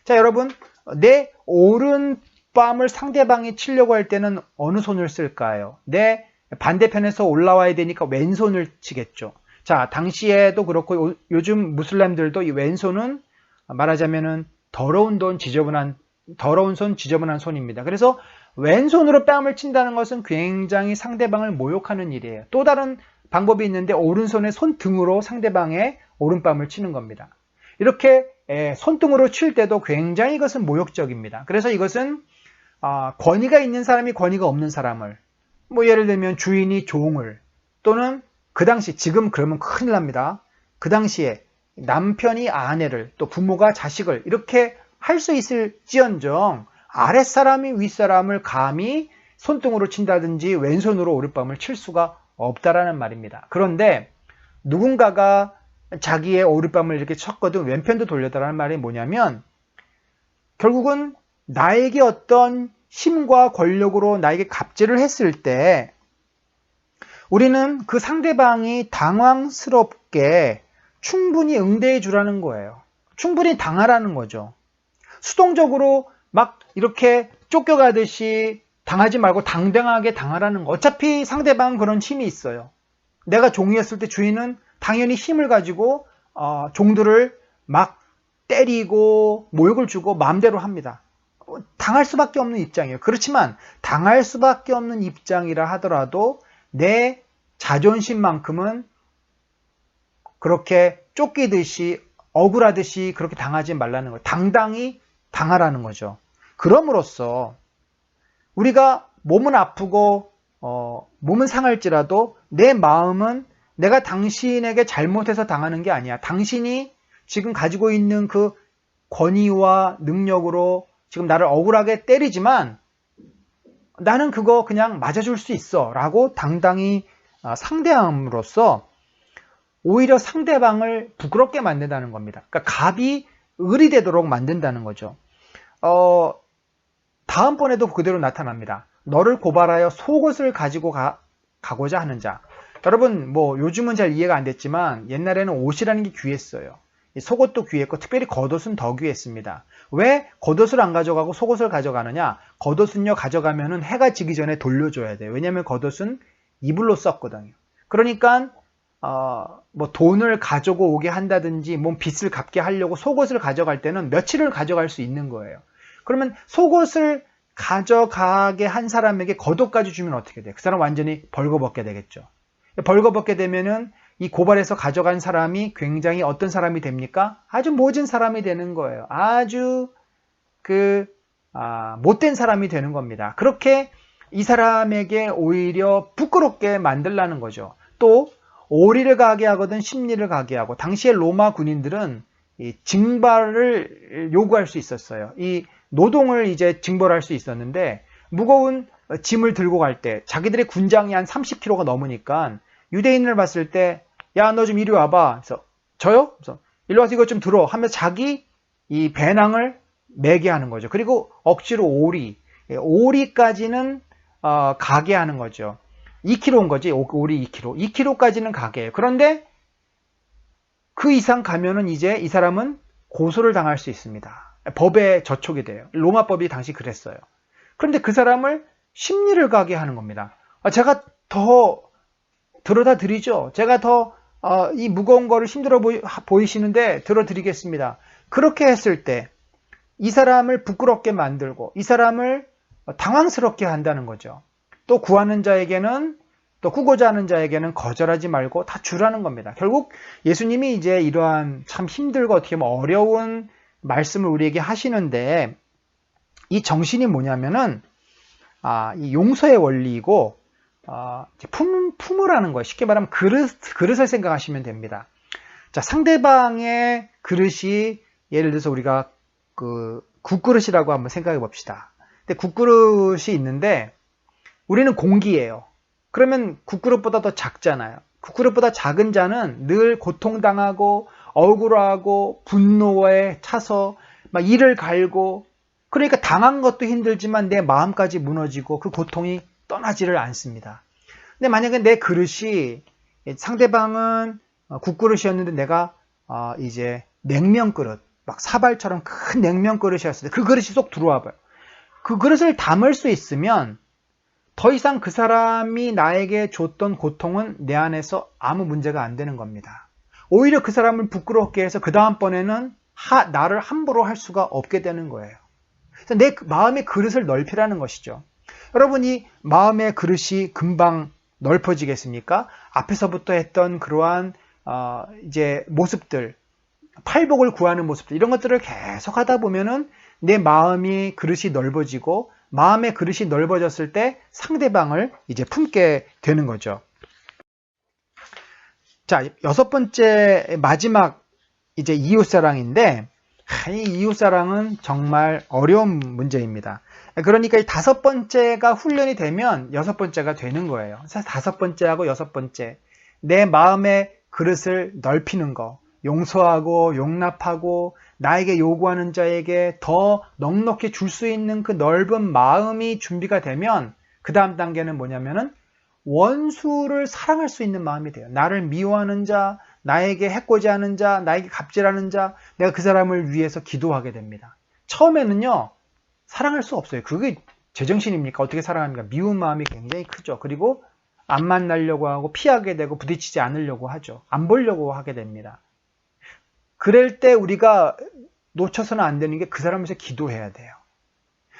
자, 여러분, 내 오른뺨을 상대방이 치려고 할 때는 어느 손을 쓸까요? 내 반대편에서 올라와야 되니까 왼손을 치겠죠. 자, 당시에도 그렇고 요즘 무슬림들도 이 왼손은 말하자면은 더러운 손, 지저분한 손입니다. 그래서 왼손으로 뺨을 친다는 것은 굉장히 상대방을 모욕하는 일이에요. 또 다른 방법이 있는데 오른손의 손등으로 상대방의 오른뺨을 치는 겁니다. 이렇게 손등으로 칠 때도 굉장히 이것은 모욕적입니다. 그래서 이것은 권위가 있는 사람이 권위가 없는 사람을, 예를 들면 주인이 종을, 또는 그 당시, 지금 그러면 큰일 납니다. 그 당시에 남편이 아내를, 또 부모가 자식을 이렇게 할 수 있을지언정 아랫사람이 윗사람을 감히 손등으로 친다든지 왼손으로 오른뺨을 칠 수가 없다라는 말입니다. 그런데 누군가가 자기의 오른뺨을 이렇게 쳤거든 왼편도 돌려달라는 말이 뭐냐면 결국은 나에게 어떤 힘과 권력으로 나에게 갑질을 했을 때 우리는 그 상대방이 당황스럽게 충분히 응대해 주라는 거예요. 충분히 당하라는 거죠. 수동적으로 막 이렇게 쫓겨가듯이 당하지 말고 당당하게 당하라는 거. 어차피 상대방은 그런 힘이 있어요. 내가 종이었을 때 주인은 당연히 힘을 가지고 종들을 막 때리고 모욕을 주고 마음대로 합니다. 당할 수밖에 없는 입장이에요. 그렇지만 당할 수밖에 없는 입장이라 하더라도 내 자존심만큼은 그렇게 쫓기듯이 억울하듯이 그렇게 당하지 말라는 거예요. 당당히 당하라는 거죠. 그럼으로써 우리가 몸은 아프고 몸은 상할지라도 내 마음은 내가 당신에게 잘못해서 당하는 게 아니야. 당신이 지금 가지고 있는 그 권위와 능력으로 지금 나를 억울하게 때리지만 나는 그거 그냥 맞아줄 수 있어 라고 당당히 상대함으로써 오히려 상대방을 부끄럽게 만든다는 겁니다. 그러니까 갑이 을이 되도록 만든다는 거죠. 다음번에도 그대로 나타납니다. 너를 고발하여 속옷을 가지고 가고자 하는 자. 여러분 요즘은 잘 이해가 안 됐지만 옛날에는 옷이라는 게 귀했어요. 속옷도 귀했고 특별히 겉옷은 더 귀했습니다. 왜 겉옷을 안 가져가고 속옷을 가져가느냐? 겉옷은요 가져가면은 해가 지기 전에 돌려줘야 돼요. 왜냐하면 겉옷은 이불로 썼거든요. 그러니까 돈을 가지고 오게 한다든지 빚을 갚게 하려고 속옷을 가져갈 때는 며칠을 가져갈 수 있는 거예요. 그러면 속옷을 가져가게 한 사람에게 겉옷까지 주면 어떻게 돼요? 그 사람 완전히 벌거벗게 되겠죠. 벌거벗게 되면은 이 고발해서 가져간 사람이 굉장히 어떤 사람이 됩니까? 아주 모진 사람이 되는 거예요. 아주 못된 사람이 되는 겁니다. 그렇게 이 사람에게 오히려 부끄럽게 만들라는 거죠. 또 오리를 가게 하거든 심리를 가게 하고, 당시에 로마 군인들은 이 징발을 요구할 수 있었어요. 이 노동을 이제 징벌할 수 있었는데, 무거운 짐을 들고 갈 때 자기들의 군장이 한 30kg가 넘으니까 유대인을 봤을 때, 야, 너 좀 이리 와봐. 그래서 저요? 그래서 일로 와서 이것 좀 들어 하면서 자기 이 배낭을 매게 하는 거죠. 그리고 억지로 오리까지는 가게 하는 거죠. 2kg인 거지. 오리 2kg. 2kg까지는 가게 해요. 그런데 그 이상 가면은 이제 이 사람은 고소를 당할 수 있습니다. 법에 저촉이 돼요. 로마법이 당시 그랬어요. 그런데 그 사람을 심리를 가게 하는 겁니다. 제가 더 들어다 드리죠. 제가 더 이 무거운 거를 힘들어 보이시는데 들어드리겠습니다. 그렇게 했을 때 이 사람을 부끄럽게 만들고 이 사람을 당황스럽게 한다는 거죠. 또 구하는 자에게는, 또 구고자 하는 자에게는 거절하지 말고 다 주라는 겁니다. 결국 예수님이 이제 이러한 참 힘들고 어떻게 보면 어려운 말씀을 우리에게 하시는데, 이 정신이 뭐냐면은 이 용서의 원리이고, 품으라는 거예요. 쉽게 말하면 그릇을 생각하시면 됩니다. 자, 상대방의 그릇이, 예를 들어서 우리가 그 국그릇이라고 한번 생각해 봅시다. 근데 국그릇이 있는데 우리는 공기예요. 그러면 국그릇보다 더 작잖아요. 국그릇보다 작은 자는 늘 고통당하고 억울하고 분노에 차서 막 이를 갈고, 그러니까 당한 것도 힘들지만 내 마음까지 무너지고 그 고통이 떠나지를 않습니다. 근데 만약에 내 그릇이, 상대방은 국그릇이었는데 내가 이제 냉면 그릇, 막 사발처럼 큰 냉면 그릇이었을 때 그 그릇이 쏙 들어와 봐요. 그 그릇을 담을 수 있으면 더 이상 그 사람이 나에게 줬던 고통은 내 안에서 아무 문제가 안 되는 겁니다. 오히려 그 사람을 부끄럽게 해서 그 다음번에는 나를 함부로 할 수가 없게 되는 거예요. 그래서 내 마음의 그릇을 넓히라는 것이죠. 여러분이 마음의 그릇이 금방 넓어지겠습니까? 앞에서부터 했던 그러한 이제 모습들, 팔복을 구하는 모습들, 이런 것들을 계속 하다 보면은 내 마음이 그릇이 넓어지고, 마음의 그릇이 넓어졌을 때 상대방을 이제 품게 되는 거죠. 자, 6번째 마지막 이제 이웃사랑인데, 이 이웃사랑은 정말 어려운 문제입니다. 그러니까 이 5번째가 훈련이 되면 6번째가 되는 거예요. 그래서 5번째하고 6번째, 내 마음의 그릇을 넓히는 거, 용서하고 용납하고 나에게 요구하는 자에게 더 넉넉히 줄 수 있는 그 넓은 마음이 준비가 되면, 그 다음 단계는 뭐냐면은 원수를 사랑할 수 있는 마음이 돼요. 나를 미워하는 자, 나에게 해코지 하는 자, 나에게 갑질하는 자, 내가 그 사람을 위해서 기도하게 됩니다. 처음에는요, 사랑할 수 없어요. 그게 제정신입니까? 어떻게 사랑합니까? 미운 마음이 굉장히 크죠. 그리고 안 만나려고 하고 피하게 되고 부딪히지 않으려고 하죠. 안 보려고 하게 됩니다. 그럴 때 우리가 놓쳐서는 안 되는 게 그 사람을 위해서 기도해야 돼요.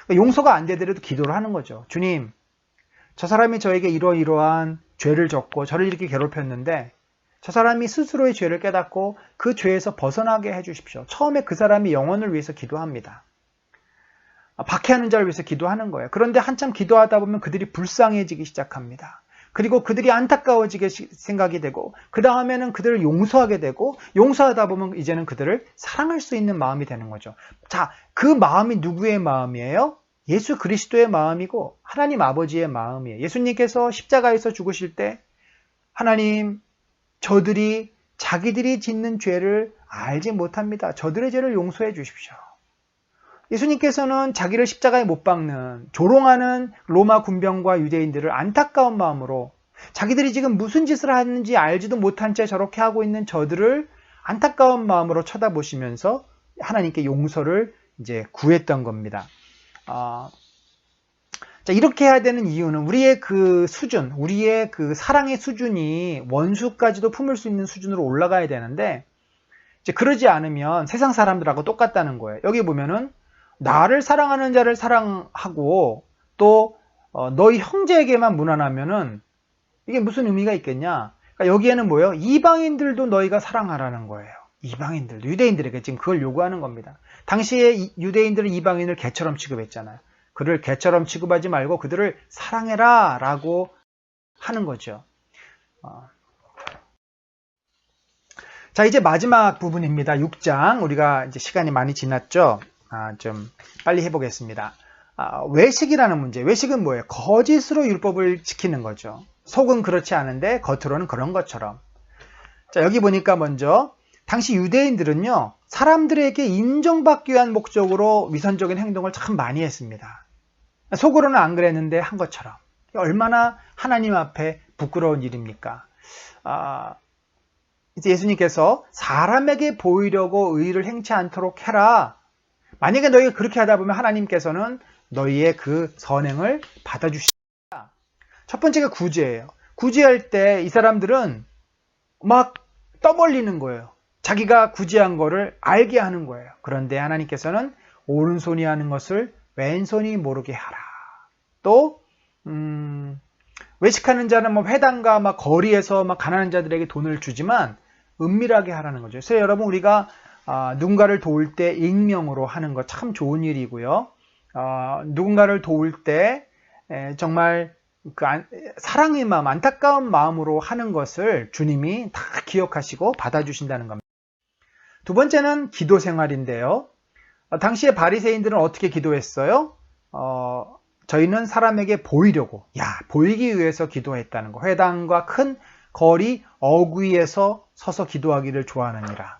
그러니까 용서가 안 되더라도 기도를 하는 거죠. 주님, 저 사람이 저에게 이러이러한 죄를 졌고 저를 이렇게 괴롭혔는데 저 사람이 스스로의 죄를 깨닫고 그 죄에서 벗어나게 해주십시오. 처음에 그 사람이 영혼을 위해서 기도합니다. 박해하는 자를 위해서 기도하는 거예요. 그런데 한참 기도하다 보면 그들이 불쌍해지기 시작합니다. 그리고 그들이 안타까워지게 생각이 되고, 그 다음에는 그들을 용서하게 되고, 용서하다 보면 이제는 그들을 사랑할 수 있는 마음이 되는 거죠. 자, 그 마음이 누구의 마음이에요? 예수 그리스도의 마음이고 하나님 아버지의 마음이에요. 예수님께서 십자가에서 죽으실 때, 하나님, 저들이 자기들이 짓는 죄를 알지 못합니다. 저들의 죄를 용서해 주십시오. 예수님께서는 자기를 십자가에 못 박는 조롱하는 로마 군병과 유대인들을 안타까운 마음으로, 자기들이 지금 무슨 짓을 하는지 알지도 못한 채 저렇게 하고 있는 저들을 안타까운 마음으로 쳐다보시면서 하나님께 용서를 이제 구했던 겁니다. 자, 이렇게 해야 되는 이유는 우리의 그 수준, 우리의 그 사랑의 수준이 원수까지도 품을 수 있는 수준으로 올라가야 되는데, 이제 그러지 않으면 세상 사람들하고 똑같다는 거예요. 여기 보면은 나를 사랑하는 자를 사랑하고 또 너희 형제에게만 무난하면은 이게 무슨 의미가 있겠냐? 그러니까 여기에는 뭐예요? 이방인들도 너희가 사랑하라는 거예요. 이방인들도, 유대인들에게 지금 그걸 요구하는 겁니다. 당시에 유대인들은 이방인을 개처럼 취급했잖아요. 그를 개처럼 취급하지 말고 그들을 사랑해라 라고 하는 거죠. 자, 이제 마지막 부분입니다. 6장. 우리가 이제 시간이 많이 지났죠? 좀 빨리 해보겠습니다. 외식이라는 문제. 외식은 뭐예요? 거짓으로 율법을 지키는 거죠. 속은 그렇지 않은데 겉으로는 그런 것처럼. 자, 여기 보니까 먼저 당시 유대인들은요, 사람들에게 인정받기 위한 목적으로 위선적인 행동을 참 많이 했습니다. 속으로는 안 그랬는데 한 것처럼. 얼마나 하나님 앞에 부끄러운 일입니까? 이제 예수님께서 사람에게 보이려고 의를 행치 않도록 해라. 만약에 너희가 그렇게 하다 보면 하나님께서는 너희의 그 선행을 받아주신다. 첫 번째가 구제예요. 구제할 때 이 사람들은 막 떠벌리는 거예요. 자기가 구제한 거를 알게 하는 거예요. 그런데 하나님께서는 오른손이 하는 것을 왼손이 모르게 하라. 또 외식하는 자는 뭐 회당과 막 거리에서 막 가난한 자들에게 돈을 주지만 은밀하게 하라는 거죠. 그래서 여러분 우리가 누군가를 도울 때 익명으로 하는 거 참 좋은 일이고요. 누군가를 도울 때 정말 그 사랑의 마음, 안타까운 마음으로 하는 것을 주님이 다 기억하시고 받아주신다는 겁니다. 두 번째는 기도 생활인데요. 당시에 바리새인들은 어떻게 기도했어요? 저희는 사람에게 보이려고, 보이기 위해서 기도했다는 거. 회당과 큰 거리 어귀에서 서서 기도하기를 좋아하느니라.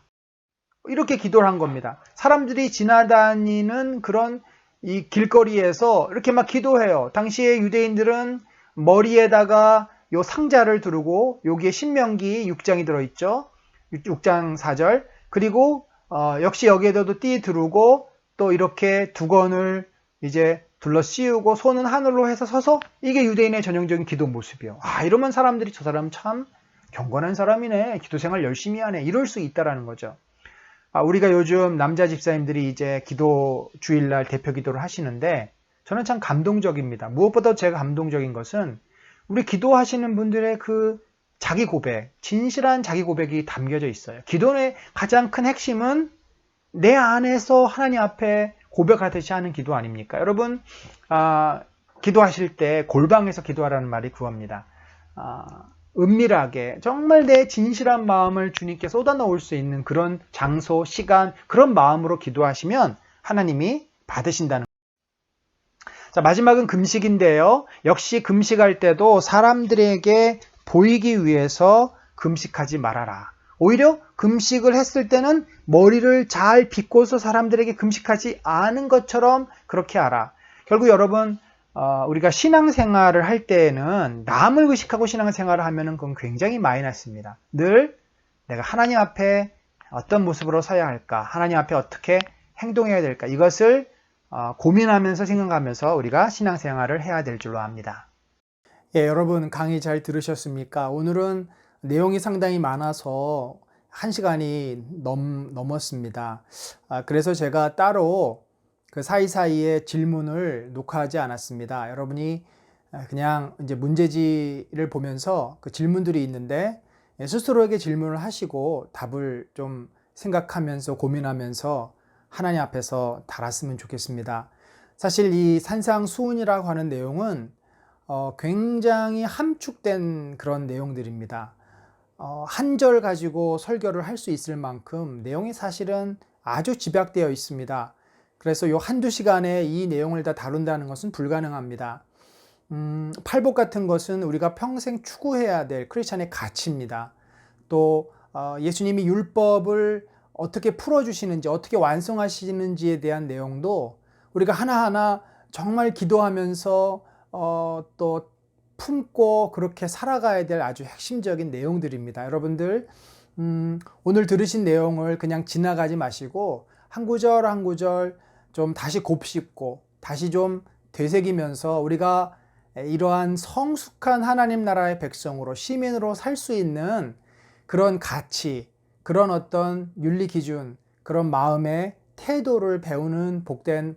이렇게 기도를 한 겁니다. 사람들이 지나다니는 그런 이 길거리에서 이렇게 막 기도해요. 당시에 유대인들은 머리에다가 요 상자를 두르고 여기에 신명기 6장이 들어있죠. 6장 4절. 그리고 역시 여기에도 띠 두르고 또 이렇게 두건을 이제 둘러 씌우고 손은 하늘로 해서 서서 이게 유대인의 전형적인 기도 모습이에요. 이러면 사람들이 저 사람 참 경건한 사람이네. 기도생활 열심히 하네. 이럴 수 있다라는 거죠. 우리가 요즘 남자 집사님들이 이제 기도 주일날 대표 기도를 하시는데 저는 참 감동적입니다. 무엇보다 제가 감동적인 것은 우리 기도하시는 분들의 그 자기 고백, 진실한 자기 고백이 담겨져 있어요. 기도의 가장 큰 핵심은 내 안에서 하나님 앞에 고백하듯이 하는 기도 아닙니까? 여러분, 기도하실 때 골방에서 기도하라는 말이 그겁니다. 은밀하게 정말 내 진실한 마음을 주님께 쏟아놓을 수 있는 그런 장소, 시간, 그런 마음으로 기도하시면 하나님이 받으신다는 거예요. 자, 마지막은 금식인데요. 역시 금식할 때도 사람들에게 보이기 위해서 금식하지 말아라. 오히려 금식을 했을 때는 머리를 잘 빗고서 사람들에게 금식하지 않은 것처럼 그렇게 하라. 결국 여러분, 우리가 신앙생활을 할 때에는 남을 의식하고 신앙생활을 하면 그건 굉장히 마이너스입니다. 늘 내가 하나님 앞에 어떤 모습으로 서야 할까? 하나님 앞에 어떻게 행동해야 될까? 이것을 고민하면서 생각하면서 우리가 신앙생활을 해야 될 줄로 압니다. 예, 여러분 강의 잘 들으셨습니까? 오늘은 내용이 상당히 많아서 1시간이 넘었습니다. 그래서 제가 따로 그 사이사이에 질문을 녹화하지 않았습니다. 여러분이 그냥 이제 문제지를 보면서 그 질문들이 있는데 스스로에게 질문을 하시고 답을 좀 생각하면서 고민하면서 하나님 앞에서 달았으면 좋겠습니다. 사실 이 산상수훈이라고 하는 내용은 굉장히 함축된 그런 내용들입니다. 한 절 가지고 설교를 할 수 있을 만큼 내용이 사실은 아주 집약되어 있습니다. 그래서 요 한두 시간에 이 내용을 다 다룬다는 것은 불가능합니다. 팔복 같은 것은 우리가 평생 추구해야 될 크리스찬의 가치입니다. 또 예수님이 율법을 어떻게 풀어주시는지, 어떻게 완성하시는지에 대한 내용도 우리가 하나하나 정말 기도하면서 또 품고 그렇게 살아가야 될 아주 핵심적인 내용들입니다. 여러분들 오늘 들으신 내용을 그냥 지나가지 마시고 한 구절 한 구절 좀 다시 곱씹고 다시 좀 되새기면서 우리가 이러한 성숙한 하나님 나라의 백성으로 시민으로 살 수 있는 그런 가치, 그런 어떤 윤리 기준, 그런 마음의 태도를 배우는 복된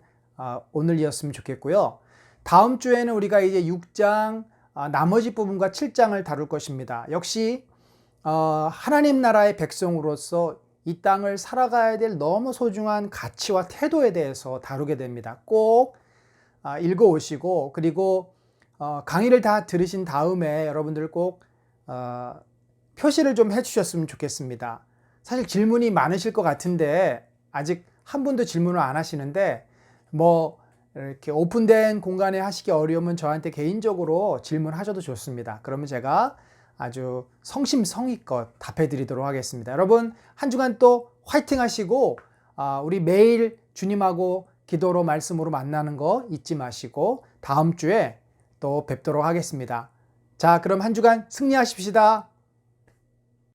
오늘이었으면 좋겠고요. 다음 주에는 우리가 이제 6장 나머지 부분과 7장을 다룰 것입니다. 역시 하나님 나라의 백성으로서 이 땅을 살아가야 될 너무 소중한 가치와 태도에 대해서 다루게 됩니다. 꼭 읽어 오시고, 그리고 강의를 다 들으신 다음에 여러분들 꼭 표시를 좀 해주셨으면 좋겠습니다. 사실 질문이 많으실 것 같은데 아직 한 분도 질문을 안 하시는데, 뭐 이렇게 오픈된 공간에 하시기 어려우면 저한테 개인적으로 질문하셔도 좋습니다. 그러면 제가 아주 성심성의껏 답해 드리도록 하겠습니다. 여러분, 한 주간 또 화이팅 하시고, 우리 매일 주님하고 기도로 말씀으로 만나는 거 잊지 마시고 다음 주에 또 뵙도록 하겠습니다. 자, 그럼 한 주간 승리하십시다.